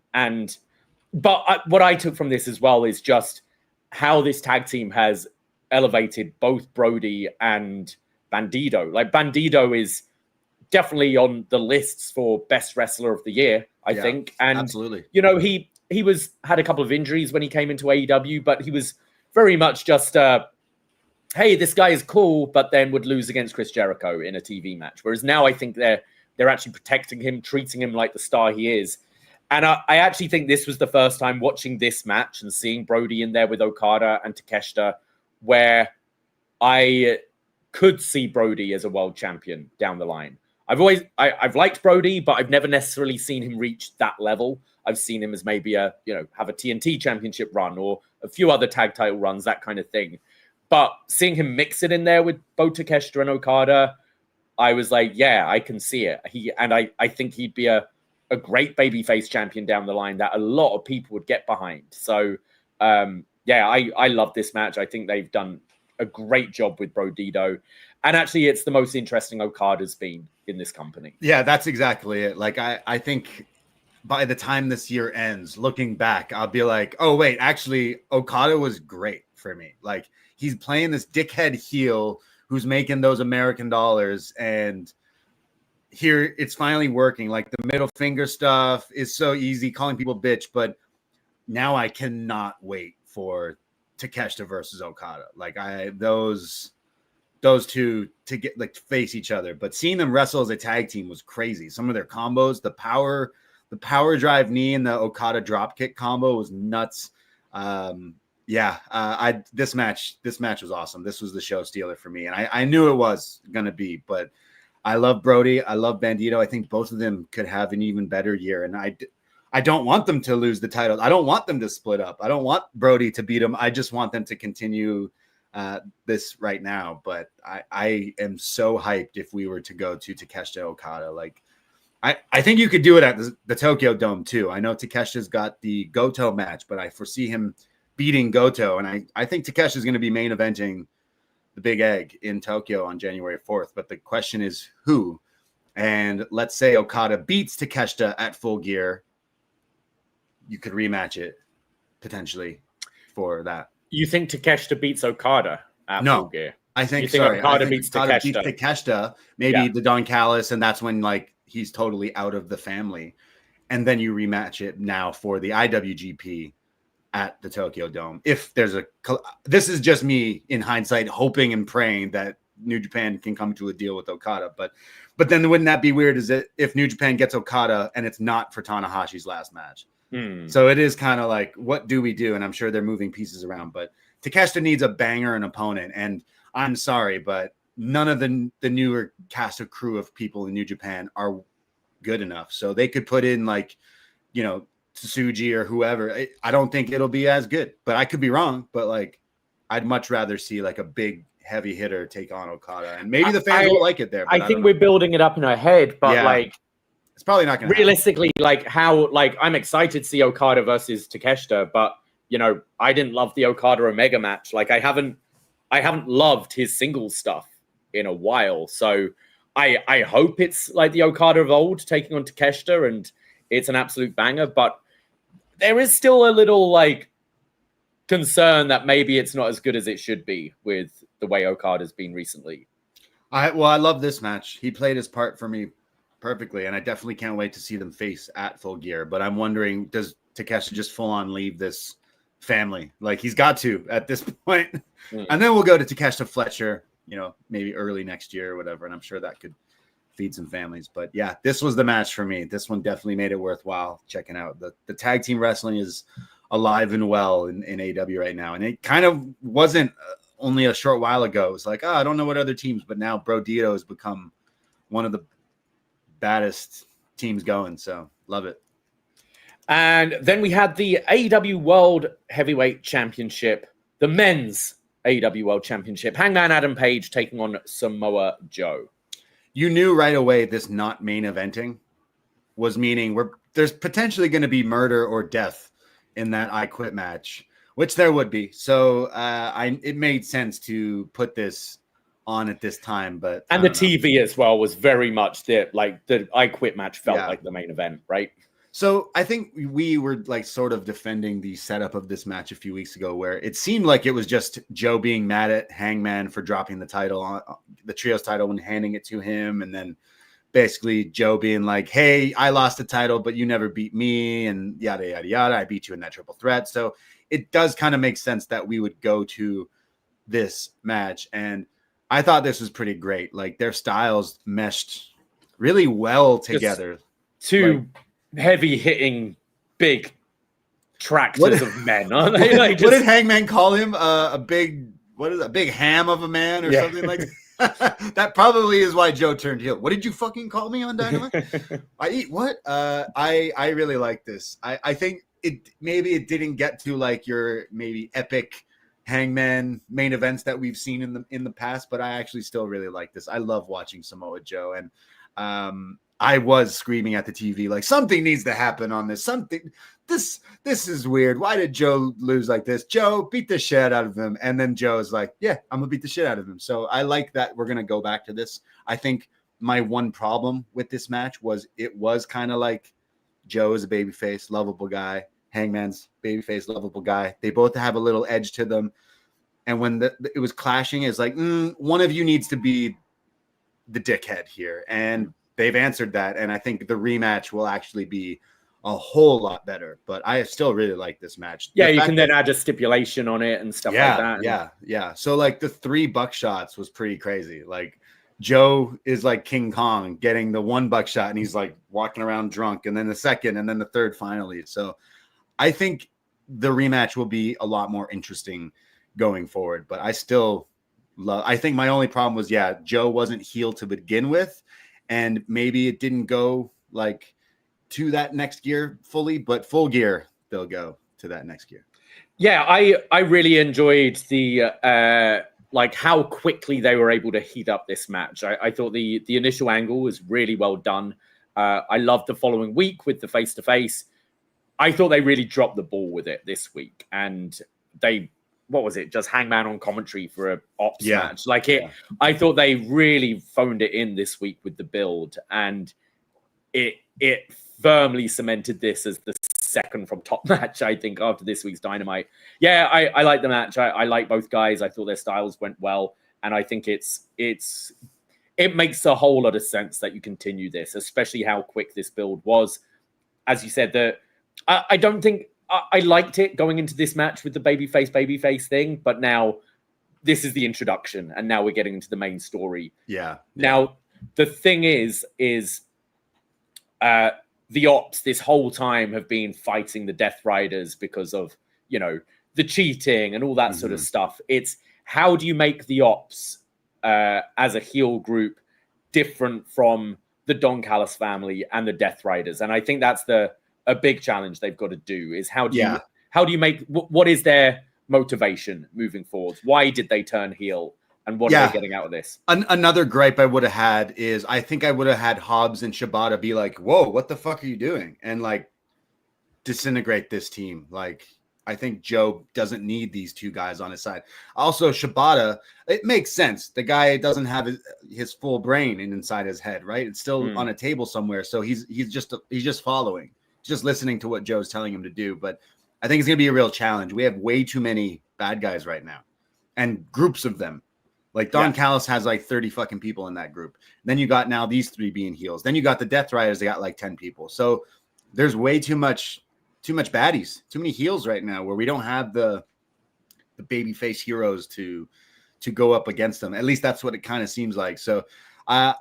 But what I took from this as well is just how this tag team has elevated both Brody and Bandito. Like Bandito is definitely on the lists for best wrestler of the year, I think. And absolutely. You know, he had a couple of injuries when he came into AEW, but he was very much just hey, this guy is cool, but then would lose against Chris Jericho in a TV match. Whereas now I think they're actually protecting him, treating him like the star he is. And I actually think this was the first time watching this match and seeing Brody in there with Okada and Takeshita, where I could see Brody as a world champion down the line. I've liked Brody, but I've never necessarily seen him reach that level. I've seen him as maybe have a TNT championship run or a few other tag title runs, that kind of thing. But seeing him mix it in there with both Takeshita and Okada, I was like, yeah, I can see it. I think he'd be a great babyface champion down the line that a lot of people would get behind. So, I love this match. I think they've done a great job with Brodito. And actually, it's the most interesting Okada's been in this company. Yeah, that's exactly it. Like, I think by the time this year ends, looking back, I'll be like, oh, wait, actually, Okada was great for me. Like, he's playing this dickhead heel who's making those American dollars, and here it's finally working. Like, the middle finger stuff is so easy, calling people bitch, but now I cannot wait for Takeshita versus Okada. Like, those two to get like face each other, but seeing them wrestle as a tag team was crazy. Some of their combos, the power drive knee and the Okada drop kick combo was nuts. This match was awesome. This was the show stealer for me, and I knew it was gonna be. But I love Brody, I love Bandito. I think both of them could have an even better year, and I don't want them to lose the title. I don't want them to split up. I don't want Brody to beat them. I just want them to continue this right now. But I am so hyped if we were to go to Takeshita Okada. Like, I think you could do it at the Tokyo Dome too. I know Takeshita's got the Goto match, but I foresee him beating Goto, and I think Takeshi's going to be main eventing the Big Egg in Tokyo on January 4th. But the question is who? And let's say Okada beats Takeshita at Full Gear. You could rematch it potentially for that. You think Takeshita beats Okada at Full Gear? I think Okada beats Takeshita, maybe the Don Callis, and that's when like he's totally out of the family. and then you rematch it now for the IWGP at the Tokyo Dome. If there's this is just me in hindsight, hoping and praying that New Japan can come to a deal with Okada. But then wouldn't that be weird? Is it if New Japan gets Okada and it's not for Tanahashi's last match? So it is kind of like, what do we do? And I'm sure they're moving pieces around, but Takeshita needs a banger an opponent. And I'm sorry, but none of the newer cast of crew of people in New Japan are good enough. So they could put in like, Tsuji or whoever. I don't think it'll be as good, but I could be wrong. But like, I'd much rather see like a big heavy hitter take on Okada, and maybe the fans won't like it there. But I think we're building it up in our head, but like, it's probably not going to realistically, like I'm excited to see Okada versus Takeshita, but I didn't love the Okada Omega match. Like I haven't loved his singles stuff in a while. So I hope it's like the Okada of old taking on Takeshita and it's an absolute banger, but there is still a little like concern that maybe it's not as good as it should be with the way Okada's been recently. I love this match. He played his part for me perfectly, and I definitely can't wait to see them face at Full Gear. But I'm wondering, does Takeshita just full on leave this family? Like he's got to at this point. And then we'll go to Takeshita Fletcher, maybe early next year or whatever. And I'm sure that could feed some families. But yeah, this was the match for me. This one definitely made it worthwhile checking out. The tag team wrestling is alive and well in AEW right now. And it kind of wasn't only a short while ago. It was like, I don't know what other teams, but now Bro Dito has become one of the baddest teams going. So love it. And then we had the AEW World Heavyweight Championship, the men's AEW World Championship. Hangman Adam Page taking on Samoa Joe. You knew right away this not main eventing was meaning there's potentially going to be murder or death in that I Quit match, which there would be. So it made sense to put this on at this time. But and the TV as well was very much the I Quit match felt like the main event, right? So I think we were like sort of defending the setup of this match a few weeks ago, where it seemed like it was just Joe being mad at Hangman for dropping the title on the trios title and handing it to him. And then basically Joe being like, hey, I lost the title, but you never beat me and yada, yada, yada. I beat you in that triple threat. So it does kind of make sense that we would go to this match. And I thought this was pretty great. Like their styles meshed really well together. Heavy hitting big tractors of men, aren't they? What did Hangman call him? A big ham of a man or something like that? That probably is why Joe turned heel. What did you fucking call me on Dynamite? I eat what? I really like this. I think it didn't get to like your maybe epic Hangman main events that we've seen in the past, but I actually still really like this. I love watching Samoa Joe, and I was screaming at the TV like something needs to happen on this. This is weird. Why did Joe lose like this? Joe, beat the shit out of him. And then Joe is like, yeah, I'm gonna beat the shit out of him. So I like that we're gonna go back to this. I think my one problem with this match was it was kind of like Joe is a babyface, lovable guy. Hangman's babyface, lovable guy. They both have a little edge to them. And when it was clashing, it's like one of you needs to be the dickhead here. And they've answered that, and I think the rematch will actually be a whole lot better. But I still really like this match. Yeah, you can then add a stipulation on it and stuff like that. Yeah. So like the 3 buckshots was pretty crazy. Like Joe is like King Kong getting the 1 buckshot, and he's like walking around drunk, and then the second, and then the third finally. So I think the rematch will be a lot more interesting going forward. But I still I think my only problem was, Joe wasn't heel to begin with. And maybe it didn't go like to that next gear fully, but Full Gear, they'll go to that next gear. Yeah, I really enjoyed the like how quickly they were able to heat up this match. I thought the initial angle was really well done. I loved the following week with the face-to-face. I thought they really dropped the ball with it this week. And what was it? Just Hangman on commentary for a ops match. I thought they really phoned it in this week with the build, and it firmly cemented this as the second from top match, I think, after this week's Dynamite. Yeah, I like the match. I like both guys. I thought their styles went well, and I think it makes a whole lot of sense that you continue this, especially how quick this build was. as you said, I don't think I liked it going into this match with the babyface thing, but now this is the introduction, and now we're getting into the main story. Yeah. Now, the thing is the Ops this whole time have been fighting the Death Riders because of, the cheating and all that sort of stuff. It's how do you make the Ops as a heel group different from the Don Callis family and the Death Riders? And I think that's a big challenge they've got to do is how do you make, what is their motivation moving forward? Why did they turn heel? And what are they getting out of this? Another gripe I would have had is I think I would have had Hobbs and Shibata be like, whoa, what the fuck are you doing? And like disintegrate this team. Like, I think Joe doesn't need these two guys on his side. Also, Shibata, it makes sense. The guy doesn't have his full brain inside his head, right? It's still on a table somewhere. So he's just following. He's just listening to what Joe's telling him to do. But I think it's going to be a real challenge. We have way too many bad guys right now and groups of them. Like Don Callis has like 30 fucking people in that group. Then you got now these three being heels. Then you got the Death Riders. They got like 10 people. So there's way too much baddies, too many heels right now where we don't have the babyface heroes to go up against them. At least that's what it kind of seems like. So I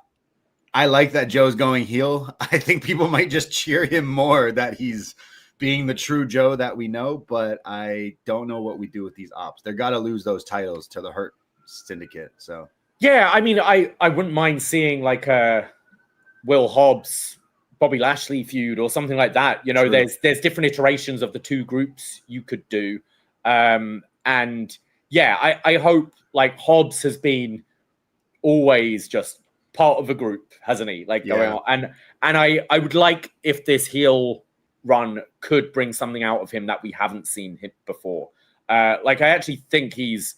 like that Joe's going heel. I think people might just cheer him more that he's being the true Joe that we know, but I don't know what we do with these Ops. They're got to lose those titles to the Hurt Syndicate. So yeah, I mean, I wouldn't mind seeing like a Will Hobbs, Bobby Lashley feud or something like that. There's different iterations of the two groups you could do. And yeah, I hope like Hobbs has been always just part of a group, hasn't he? Like going on. And I would like if this heel run could bring something out of him that we haven't seen him before. Like I actually think he's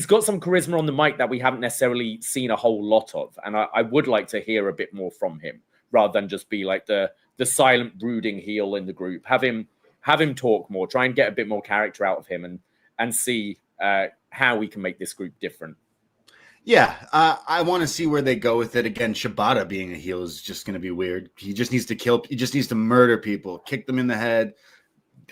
got some charisma on the mic that we haven't necessarily seen a whole lot of. And I would like to hear a bit more from him rather than just be like the silent brooding heel in the group. Have him talk more, try and get a bit more character out of him and see how we can make this group different. Yeah, I want to see where they go with it. Again, Shibata being a heel is just going to be weird. He just needs to kill. He just needs to murder people, kick them in the head.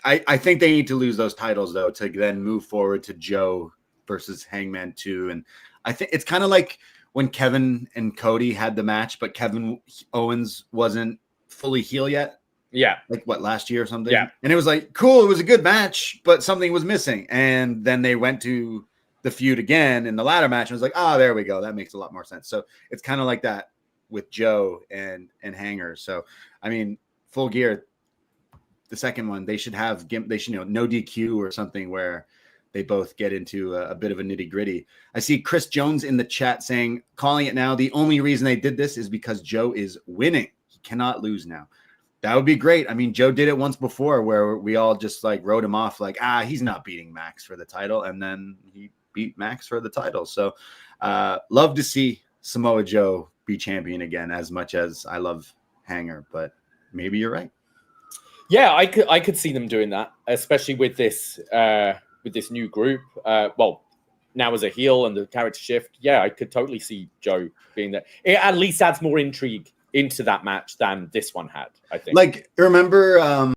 I think they need to lose those titles, though, to then move forward to Joe versus Hangman 2. And I think it's kind of like when Kevin and Cody had the match, but Kevin Owens wasn't fully heel yet. Yeah. Like what, last year or something? Yeah. And it was like, cool, it was a good match, but something was missing. And then they went to the feud again in the ladder match and was like, oh, there we go. That makes a lot more sense. So it's kind of like that with Joe and Hanger. So, I mean, Full Gear, the second one, they should no DQ or something where they both get into a bit of a nitty gritty. I see Chris Jones in the chat saying, calling it now. The only reason they did this is because Joe is winning. He cannot lose now. That would be great. I mean, Joe did it once before where we all just like wrote him off like, he's not beating Max for the title. And then he beat Max for the title. So love to see Samoa Joe be champion again, as much as I love Hanger, but maybe you're right. Yeah, I could see them doing that, especially with this new group. Well, now as a heel and the character shift, yeah, I could totally see Joe being there. It at least adds more intrigue into that match than this one had, I think. Like, remember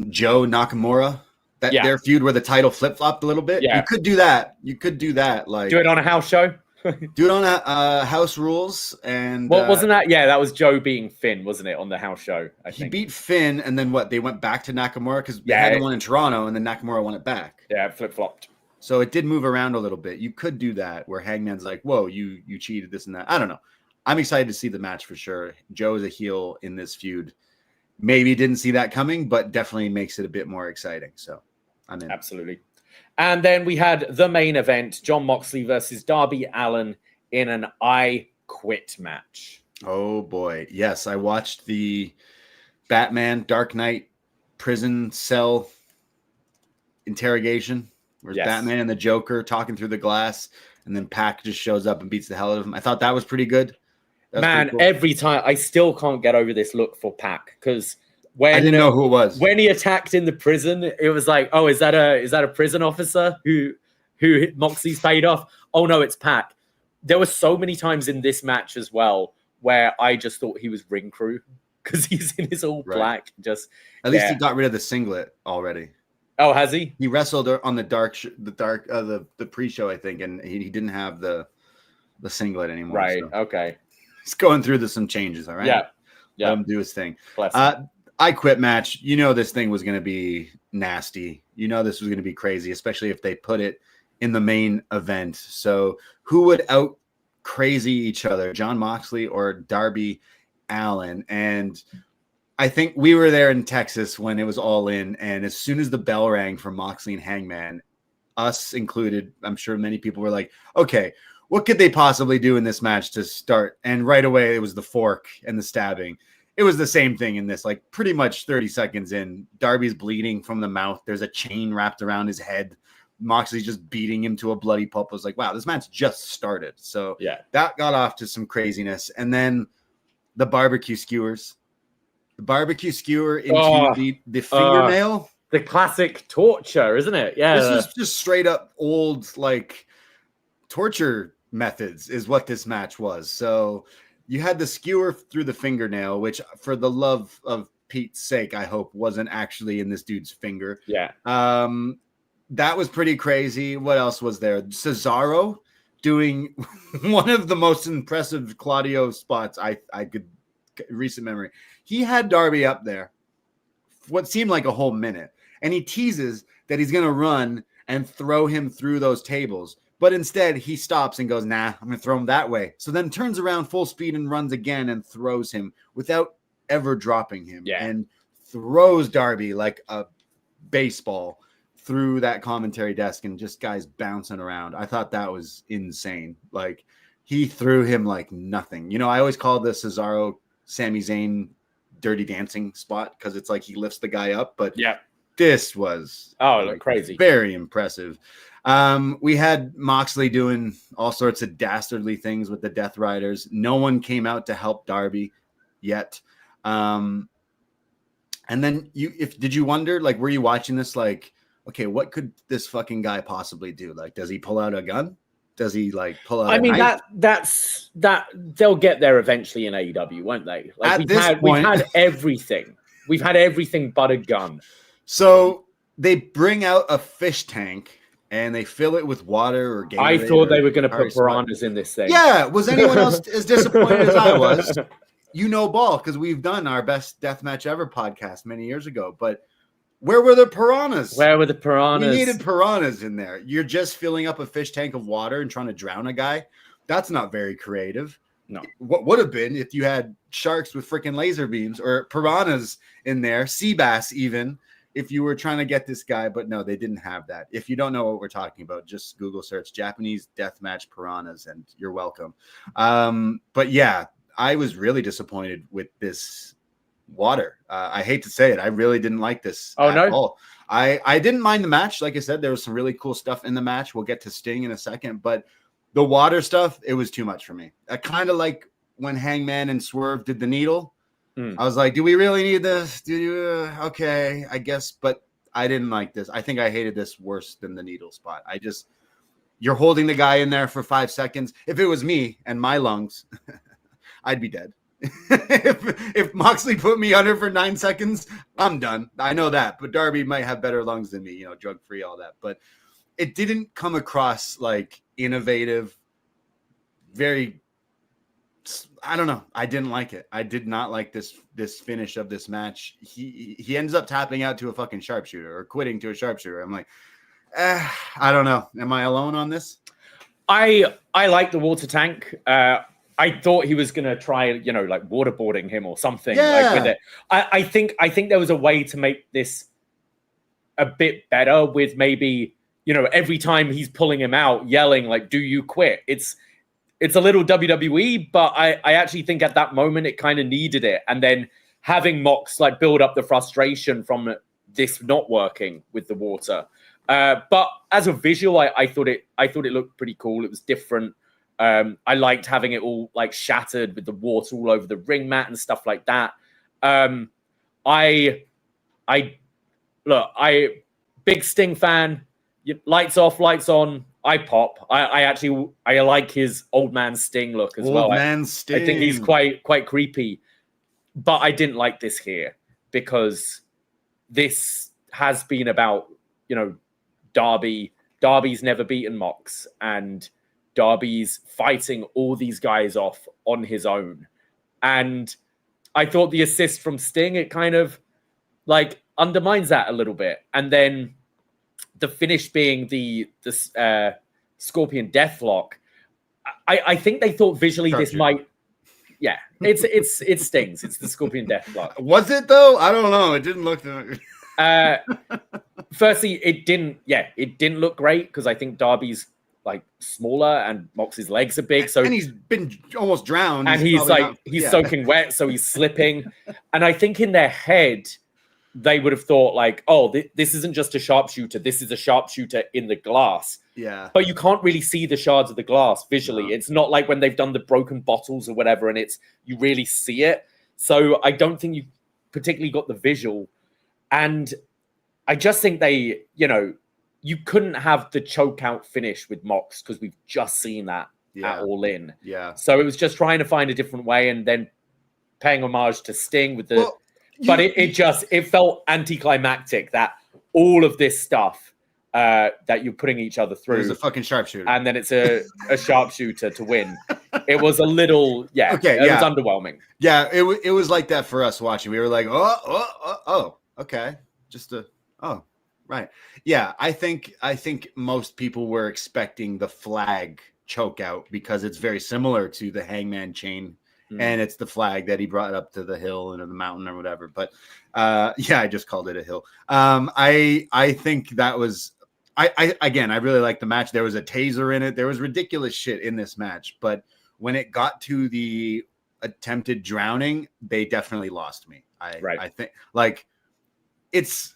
Joe Nakamura? Their feud where the title flip-flopped a little bit? Yeah. You could do that. Like, do it on a house show? Do it on a House Rules. And wasn't that? Yeah, that was Joe beating Finn, wasn't it, on the house show? I think. He beat Finn, and then what? They went back to Nakamura because they had the one in Toronto, and then Nakamura won it back. Yeah, flip-flopped. So it did move around a little bit. You could do that where Hangman's like, whoa, you cheated, this and that. I don't know. I'm excited to see the match for sure. Joe is a heel in this feud. Maybe didn't see that coming, but definitely makes it a bit more exciting. So I'm in. Absolutely. And then we had the main event, Jon Moxley versus Darby Allin in an I Quit match. Oh, boy. Yes, I watched the Batman Dark Knight prison cell interrogation. Where's Batman and the Joker talking through the glass, and then Pac just shows up and beats the hell out of him. I thought that was pretty good. Man, cool. Every time, I still can't get over this look for Pac, because when I didn't know who it was. When he attacked in the prison, it was like, oh, is that a prison officer who Moxley's paid off? Oh no, it's Pac. There were so many times in this match as well where I just thought he was ring crew. because he's in his all black. Just at least he got rid of the singlet already. Oh, has he? He wrestled on the pre-show, I think, and he didn't have the singlet anymore. Right. So. Okay. He's going through some changes. All right. Yeah. Let him do his thing. I Quit match. You know this thing was going to be nasty. You know this was going to be crazy, especially if they put it in the main event. So who would out crazy each other, Jon Moxley or Darby Allin? And I think we were there in Texas when it was all in. And as soon as the bell rang for Moxley and Hangman, us included, I'm sure many people were like, okay, what could they possibly do in this match to start? And right away, it was the fork and the stabbing. It was the same thing in this, like pretty much 30 seconds in. Darby's bleeding from the mouth. There's a chain wrapped around his head. Moxley's just beating him to a bloody pulp. I was like, wow, this match just started. So that got off to some craziness. And then the barbecue skewers. The barbecue skewer into the fingernail. The classic torture, isn't it? Yeah. This is just straight up old, like, torture methods is what this match was. So you had the skewer through the fingernail, which for the love of Pete's sake, I hope wasn't actually in this dude's finger. Yeah. That was pretty crazy. What else was there? Cesaro doing one of the most impressive Claudio spots I could recent memory. He had Darby up there what seemed like a whole minute, and he teases that he's going to run and throw him through those tables. But instead, he stops and goes, nah, I'm going to throw him that way. So then turns around full speed and runs again and throws him without ever dropping him. Yeah. And throws Darby like a baseball through that commentary desk and just guys bouncing around. I thought that was insane. Like, he threw him like nothing. You know, I always call the Cesaro Sami Zayn Dirty Dancing spot because it's like he lifts the guy up. But this was crazy. Very impressive. We had Moxley doing all sorts of dastardly things with the Death Riders. No one came out to help Darby yet. And then did you wonder, like, were you watching this like, okay, what could this fucking guy possibly do? Like, does he pull out a gun? Does he like pull out? I mean, that's they'll get there eventually in AEW, won't they? Like, we've had everything. We've had everything but a gun. So they bring out a fish tank and they fill it with water or Gatorade. I thought they were going to put piranhas in this thing. Yeah. Was anyone else as disappointed as I was? You know, ball, because we've done our best deathmatch ever podcast many years ago. But where were the piranhas? Where were the piranhas? We needed piranhas in there. You're just filling up a fish tank of water and trying to drown a guy. That's not very creative. No. What would have been if you had sharks with freaking laser beams or piranhas in there, sea bass even, if you were trying to get this guy. But no, they didn't have that. If you don't know what we're talking about, just Google search Japanese deathmatch piranhas and you're welcome. But yeah, I was really disappointed with this water. I hate to say it. I really didn't like this at all. I didn't mind the match. Like I said, there was some really cool stuff in the match. We'll get to Sting in a second, but the water stuff, it was too much for me. I kind of like when Hangman and Swerve did the needle. I was like, do we really need this? Okay, I guess, but I didn't like this. I think I hated this worse than the needle spot. You're holding the guy in there for 5 seconds. If it was me and my lungs, I'd be dead. if Moxley put me under for 9 seconds, I'm done. I know that, but Darby might have better lungs than me, you know, drug free, all that. But it didn't come across like innovative. I don't know. I didn't like it. I did not like this finish of this match. He ends up tapping out to a fucking sharpshooter or quitting to a sharpshooter. I'm like, I don't know. Am I alone on this? I like the water tank. I thought he was going to try, you know, like waterboarding him or something like with it. I think there was a way to make this a bit better with maybe, you know, every time he's pulling him out, yelling like, do you quit? It's a little WWE, but I actually think at that moment it kind of needed it. And then having Mox like build up the frustration from this not working with the water. But as a visual, I thought it looked pretty cool. It was different. I liked having it all like shattered with the water all over the ring mat and stuff like that. Big Sting fan. Lights off, lights on. I pop. I like his old man Sting look as well. Old man Sting. I think he's quite creepy. but I didn't like this here because this has been about, Darby. Darby's never beaten Mox, and Darby's fighting all these guys off on his own. And I thought the assist from Sting, it kind of undermines that a little bit. And then the finish being the Scorpion Deathlock. I think they thought visually this might. Yeah, it stings. It's the Scorpion Deathlock. Was it though? I don't know. It didn't look. Firstly, it didn't look great because I think Darby's smaller and Mox's legs are big. So and he's been almost drowned, and he's soaking wet, so he's slipping. And I think in their head, they would have thought this isn't just a sharpshooter. This is a sharpshooter in the glass. Yeah. But you can't really see the shards of the glass visually. No. It's not like when they've done the broken bottles or whatever, and you really see it. So I don't think you particularly got the visual. And I just think you couldn't have the choke out finish with Mox because we've just seen that at All In. Yeah. So it was just trying to find a different way and then paying homage to Sting with the... But it felt anticlimactic that all of this stuff that you're putting each other through. It was a fucking sharpshooter. And then it's a sharpshooter to win. It was a little, it was underwhelming. Yeah, it was like that for us watching. We were like, oh, okay. Right. Yeah, I think most people were expecting the flag choke out because it's very similar to the Hangman chain. And it's the flag that he brought up to the hill and the mountain or whatever. But I just called it a hill. I think that was I really like the match. There was a taser in it. There was ridiculous shit in this match. But when it got to the attempted drowning, they definitely lost me. I think it's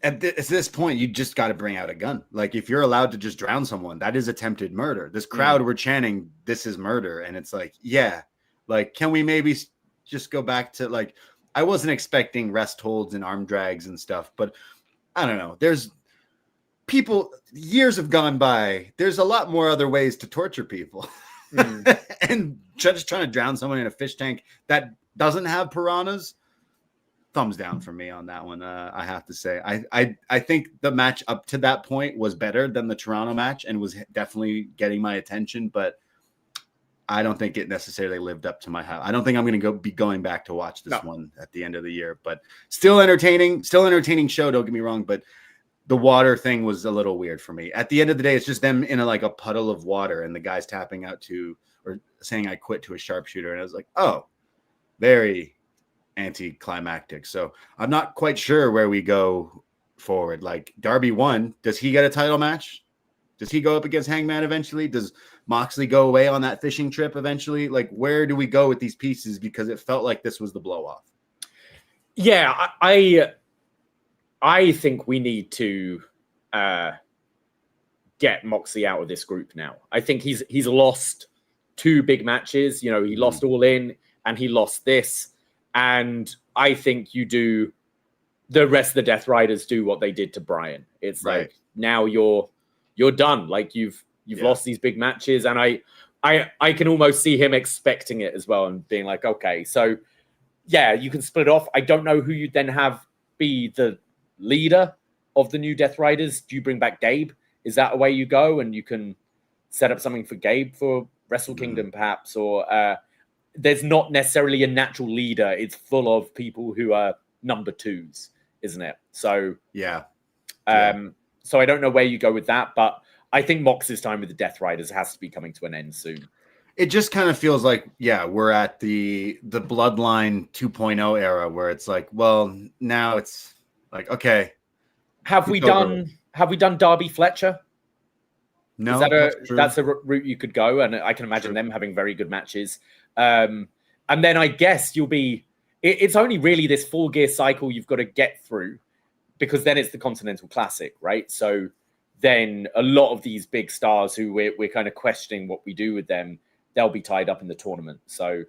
at this point, you just got to bring out a gun. If you're allowed to just drown someone, that is attempted murder. This crowd were chanting, "This is murder," and it's can we maybe just go back to I wasn't expecting rest holds and arm drags and stuff, but I don't know. There's years have gone by. There's a lot more other ways to torture people, and just trying to drown someone in a fish tank that doesn't have piranhas. Thumbs down for me on that one. I have to say, I think the match up to that point was better than the Toronto match and was definitely getting my attention, but I don't think it necessarily lived up to my hype. I don't think I'm going to be going back to watch this one at the end of the year, but still entertaining show. Don't get me wrong, but the water thing was a little weird for me. At the end of the day, it's just them in a puddle of water and the guys tapping out or saying I quit to a sharpshooter. And I was like, oh, very anticlimactic. So I'm not quite sure where we go forward. Darby won. Does he get a title match? Does he go up against Hangman eventually? Does Moxley go away on that fishing trip eventually? Where do we go with these pieces? Because it felt like this was the blow off. Yeah, I think we need to get Moxley out of this group now. I think he's lost 2 big matches. He lost All In and he lost this. And I think the rest of the Death Riders do what they did to Brian. It's now you're done. You've lost these big matches. And I can almost see him expecting it as well and being like, okay, so yeah, you can split off. I don't know who you'd then have be the leader of the new Death Riders. Do you bring back Gabe? Is that a way you go? And you can set up something for Gabe for Wrestle Kingdom perhaps, or there's not necessarily a natural leader. It's full of people who are number 2s, isn't it? So so I don't know where you go with that, but I think Mox's time with the Death Riders has to be coming to an end soon. It just kind of feels like, we're at the Bloodline 2.0 era where it's now it's okay. Have we done Darby Fletcher? No, that's a route you could go, and I can imagine them having very good matches. And then I guess it's only really this 4-gear cycle you've got to get through, because then it's the Continental Classic, right? So then a lot of these big stars who we're kind of questioning what we do with them, they'll be tied up in the tournament. So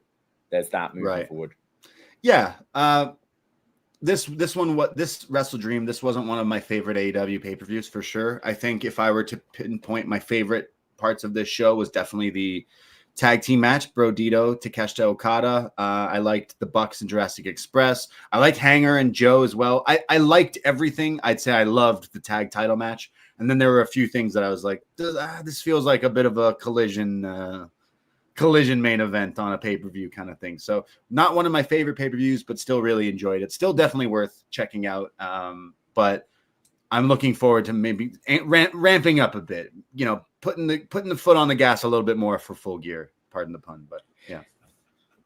there's that moving forward. Yeah. This WrestleDream, this wasn't one of my favorite AEW pay-per-views for sure. I think if I were to pinpoint my favorite parts of this show was definitely tag team match, Brodito, Takeshita Okada. I liked the Bucks and Jurassic Express. I liked Hanger and Joe as well. I liked everything. I'd say I loved the tag title match. And then there were a few things that I was like, this feels like a bit of a collision main event on a pay-per-view kind of thing. So not one of my favorite pay-per-views, but still really enjoyed it. Still definitely worth checking out. But I'm looking forward to maybe ramping up a bit, putting the foot on the gas a little bit more for Full Gear. Pardon the pun, but yeah.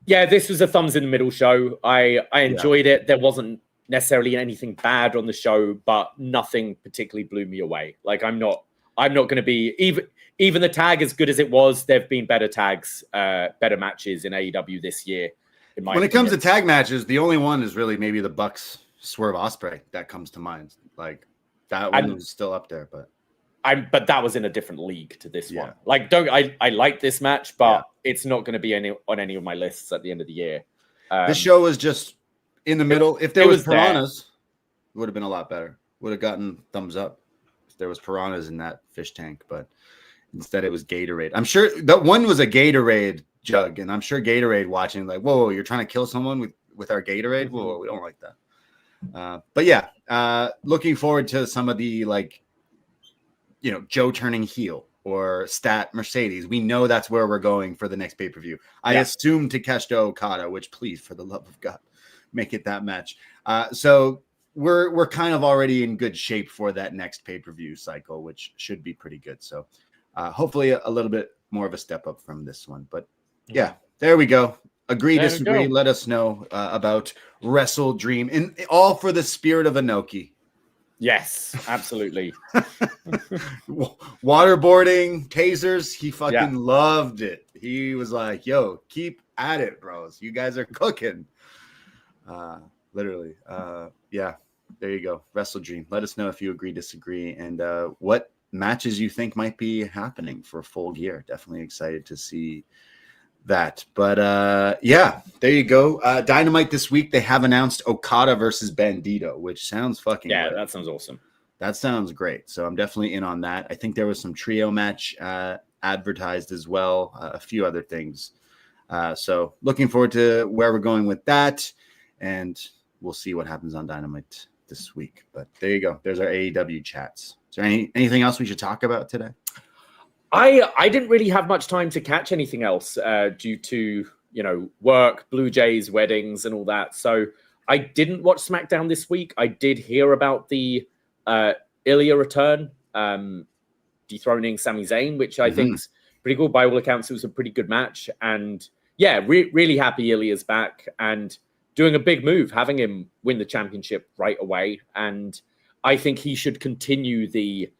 Yeah, this was a thumbs in the middle show. I enjoyed it. There wasn't necessarily anything bad on the show, but nothing particularly blew me away. Like I'm not going to be even the tag as good as it was. There've been better tags, better matches in AEW this year. When it comes to tag matches, the only one is really maybe the Bucks Swerve Ospreay that comes to mind. Like that one was still up there, but that was in a different league to this one. Like I like this match, but it's not going to be on any of my lists at the end of the year. This show was just in the middle. If there was piranhas, it would have been a lot better. Would have gotten thumbs up if there was piranhas in that fish tank, but instead it was Gatorade. I'm sure that one was a Gatorade jug, and I'm sure Gatorade watching like, whoa, you're trying to kill someone with our Gatorade? Whoa, we don't like that. But yeah, looking forward to some of the Joe turning heel or Stat Mercedes. We know that's where we're going for the next pay-per-view. I assume Takeshita Okada, which please, for the love of God, make it that match. So we're kind of already in good shape for that next pay-per-view cycle, which should be pretty good. So hopefully a little bit more of a step up from this one. But yeah, there we go. Agree, disagree. Let us know about WrestleDream, and all for the spirit of Inoki. Yes, absolutely. Waterboarding, tasers, he fucking loved it. He was like, yo, keep at it, bros. You guys are cooking. Literally. Yeah, there you go. WrestleDream. Let us know if you agree, disagree, and what matches you think might be happening for Full Gear. Definitely excited to see that. But yeah, there you go. Dynamite this week, they have announced Okada versus Bandito, which sounds fucking great. That sounds awesome. That sounds great. So I'm definitely in on that. I think there was some trio match advertised as well, a few other things. So looking forward to where we're going with that, and we'll see what happens on Dynamite this week. But there you go. There's our AEW chats. Is there anything else we should talk about today? I didn't really have much time to catch anything else due to, work, Blue Jays, weddings, and all that. So I didn't watch SmackDown this week. I did hear about the Ilya return, dethroning Sami Zayn, which I think is pretty cool. By all accounts, it was a pretty good match. And yeah, really happy Ilya's back and doing a big move, having him win the championship right away. And I think he should continue the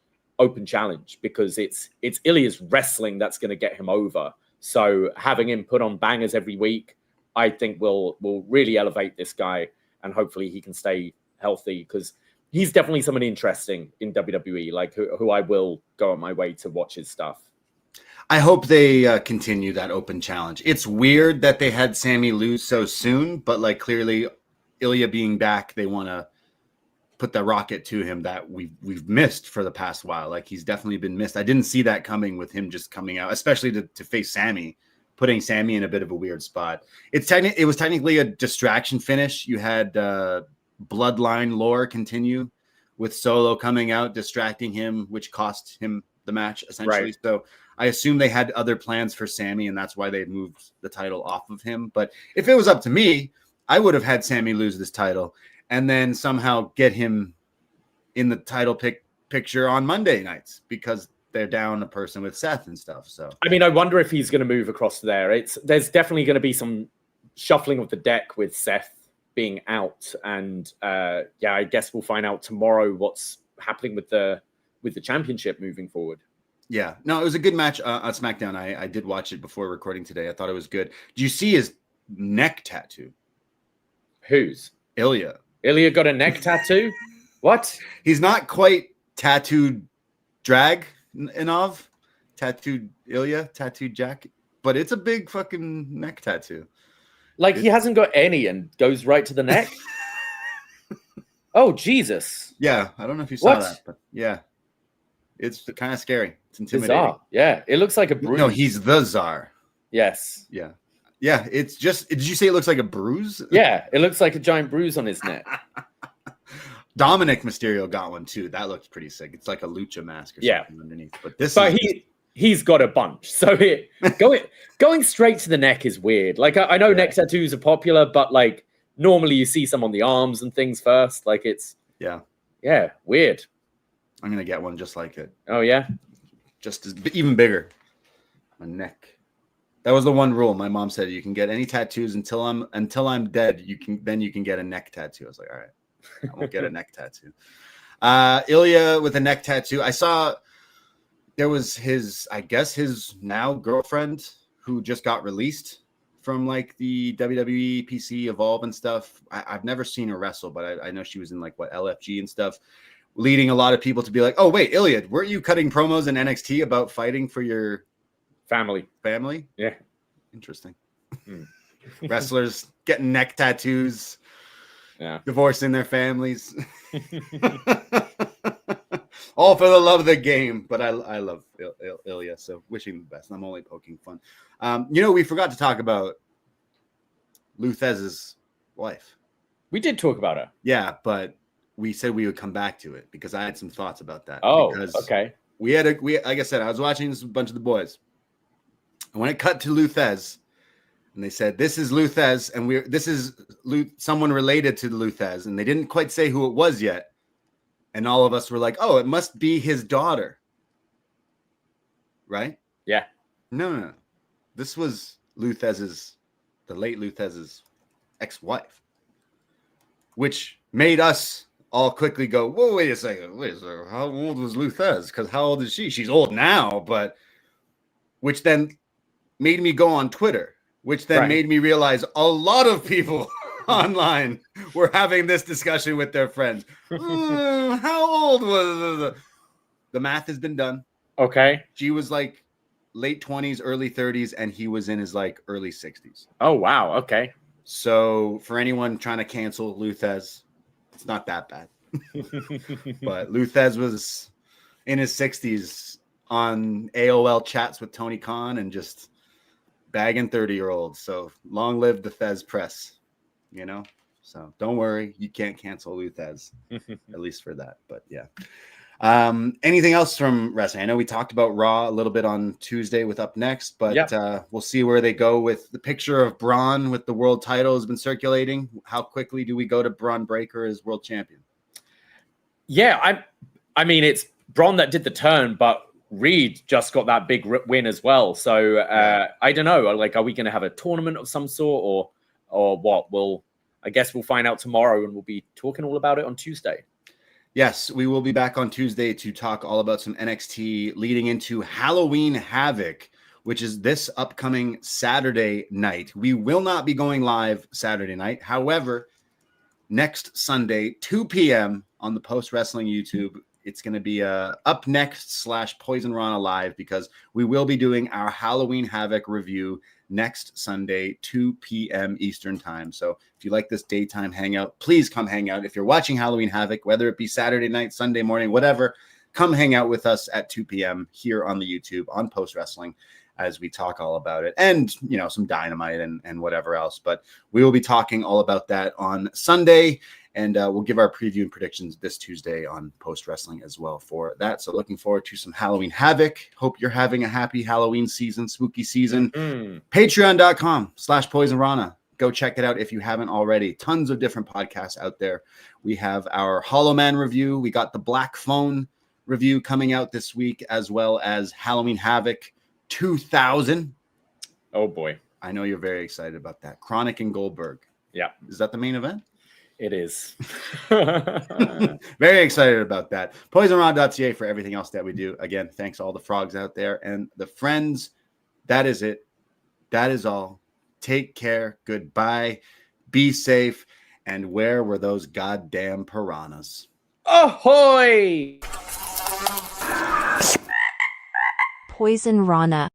open challenge because it's Ilya's wrestling that's going to get him over. So having him put on bangers every week, I think will really elevate this guy, and hopefully he can stay healthy because he's definitely someone interesting in WWE, like who I will go on my way to watch his stuff. I hope they continue that open challenge. It's weird that they had Sammy lose so soon, but like clearly Ilya being back, they want to put the rocket to him that we've missed for the past while. Like he's definitely been missed. I didn't see that coming with him just coming out, especially to face Sammy, putting Sammy in a bit of a weird spot. It was technically a distraction finish. You had Bloodline lore continue with Solo coming out, distracting him, which cost him the match essentially. Right. So I assume they had other plans for Sammy, and that's why they moved the title off of him. But if it was up to me, I would have had Sammy lose this title and then somehow get him in the title picture on Monday nights because they're down a person with Seth and stuff. So, I mean, I wonder if he's going to move across there. There's definitely going to be some shuffling of the deck with Seth being out. And I guess we'll find out tomorrow what's happening with the championship moving forward. Yeah, no, it was a good match on SmackDown. I did watch it before recording today. I thought it was good. Do you see his neck tattoo? Whose? Ilya. Ilya got a neck tattoo? What? He's not quite tattooed Dragunov, tattooed Ilya, tattooed Jack, but it's a big fucking neck tattoo. Like he hasn't got any and goes right to the neck? Oh, Jesus. Yeah, I don't know if you saw that, but yeah. It's kind of scary. It's intimidating. Bizarre. Yeah, it looks like a broom. No, he's the czar. Yes. Yeah. Yeah. It's just, did you say it looks like a bruise? Yeah. It looks like a giant bruise on his neck. Dominic Mysterio got one too. That looks pretty sick. It's like a lucha mask or something underneath. But this but is he's got a bunch. So going straight to the neck is weird. Like I know neck tattoos are popular, but like normally you see some on the arms and things first. Like it's weird. I'm gonna get one just like it. Oh yeah, just as even bigger. My neck. That was the one rule. My mom said you can get any tattoos until I'm dead. You can get a neck tattoo. I was like, all right. I won't get a neck tattoo. Ilya with a neck tattoo. I saw there was his now girlfriend who just got released from like the WWE PC Evolve and stuff. I've never seen her wrestle, but I know she was in like LFG and stuff, leading a lot of people to be like, oh wait, Ilya, weren't you cutting promos in NXT about fighting for your family? Yeah. Interesting. Wrestlers getting neck tattoos. Yeah, divorcing their families, all for the love of the game. But I love Ilya, so wishing the best. I'm only poking fun. We forgot to talk about Luthez's wife. We did talk about her. Yeah, but we said we would come back to it because I had some thoughts about that. Oh, because okay. We like I said, I was watching this with a bunch of the boys, and when it cut to Luthez. And they said, this is Luthez, and this is someone related to Luthez. And they didn't quite say who it was yet. And all of us were like, oh, it must be his daughter. Right? Yeah. No. This was the late Luthez's ex-wife. Which made us all quickly go, whoa, wait a second. How old was Luthez? Because how old is she? She's old now, but... Which then made me go on Twitter. Which then made me realize a lot of people online were having this discussion with their friends. How old was the math has been done? Okay. She was like late 20s, early 30s, and he was in his like early 60s. Oh, wow. Okay. So for anyone trying to cancel Luthez, it's not that bad. But Luthez was in his 60s on AOL chats with Tony Khan and just bagging 30-year-olds. So long live the Thez press, So don't worry, you can't cancel Luthez, at least for that. But yeah. Anything else from wrestling? I know we talked about Raw a little bit on Tuesday with Up Next, but we'll see where they go with the picture of Braun with the world title has been circulating. How quickly do we go to Braun Breaker as world champion? Yeah, I mean, it's Braun that did the turn, but Reed just got that big win as well. So I don't know. Like, are we going to have a tournament of some sort or what? I guess we'll find out tomorrow, and we'll be talking all about it on Tuesday. Yes, we will be back on Tuesday to talk all about some NXT leading into Halloween Havoc, which is this upcoming Saturday night. We will not be going live Saturday night. However, next Sunday, 2 p.m. on the Post Wrestling YouTube, it's going to be Up Next / Poisonrana Live because we will be doing our Halloween Havoc review next Sunday, 2 p.m. Eastern time. So if you like this daytime hangout, please come hang out. If you're watching Halloween Havoc, whether it be Saturday night, Sunday morning, whatever, come hang out with us at 2 p.m. here on the YouTube on Post Wrestling as we talk all about it and, some Dynamite and whatever else. But we will be talking all about that on Sunday. And we'll give our preview and predictions this Tuesday on Post Wrestling as well for that. So looking forward to some Halloween Havoc. Hope you're having a happy Halloween season, spooky season. Patreon.com/Poisonrana. Go check it out if you haven't already. Tons of different podcasts out there. We have our Hollow Man review. We got the Black Phone review coming out this week, as well as Halloween Havoc 2000. Oh, boy. I know you're very excited about that. Chronic and Goldberg. Yeah. Is that the main event? It is. Very excited about that. Poisonrana.ca for everything else that we do. Again, thanks all the frogs out there and the friends. That is it. That is all. Take care. Goodbye. Be safe. And where were those goddamn piranhas? Ahoy! Poisonrana.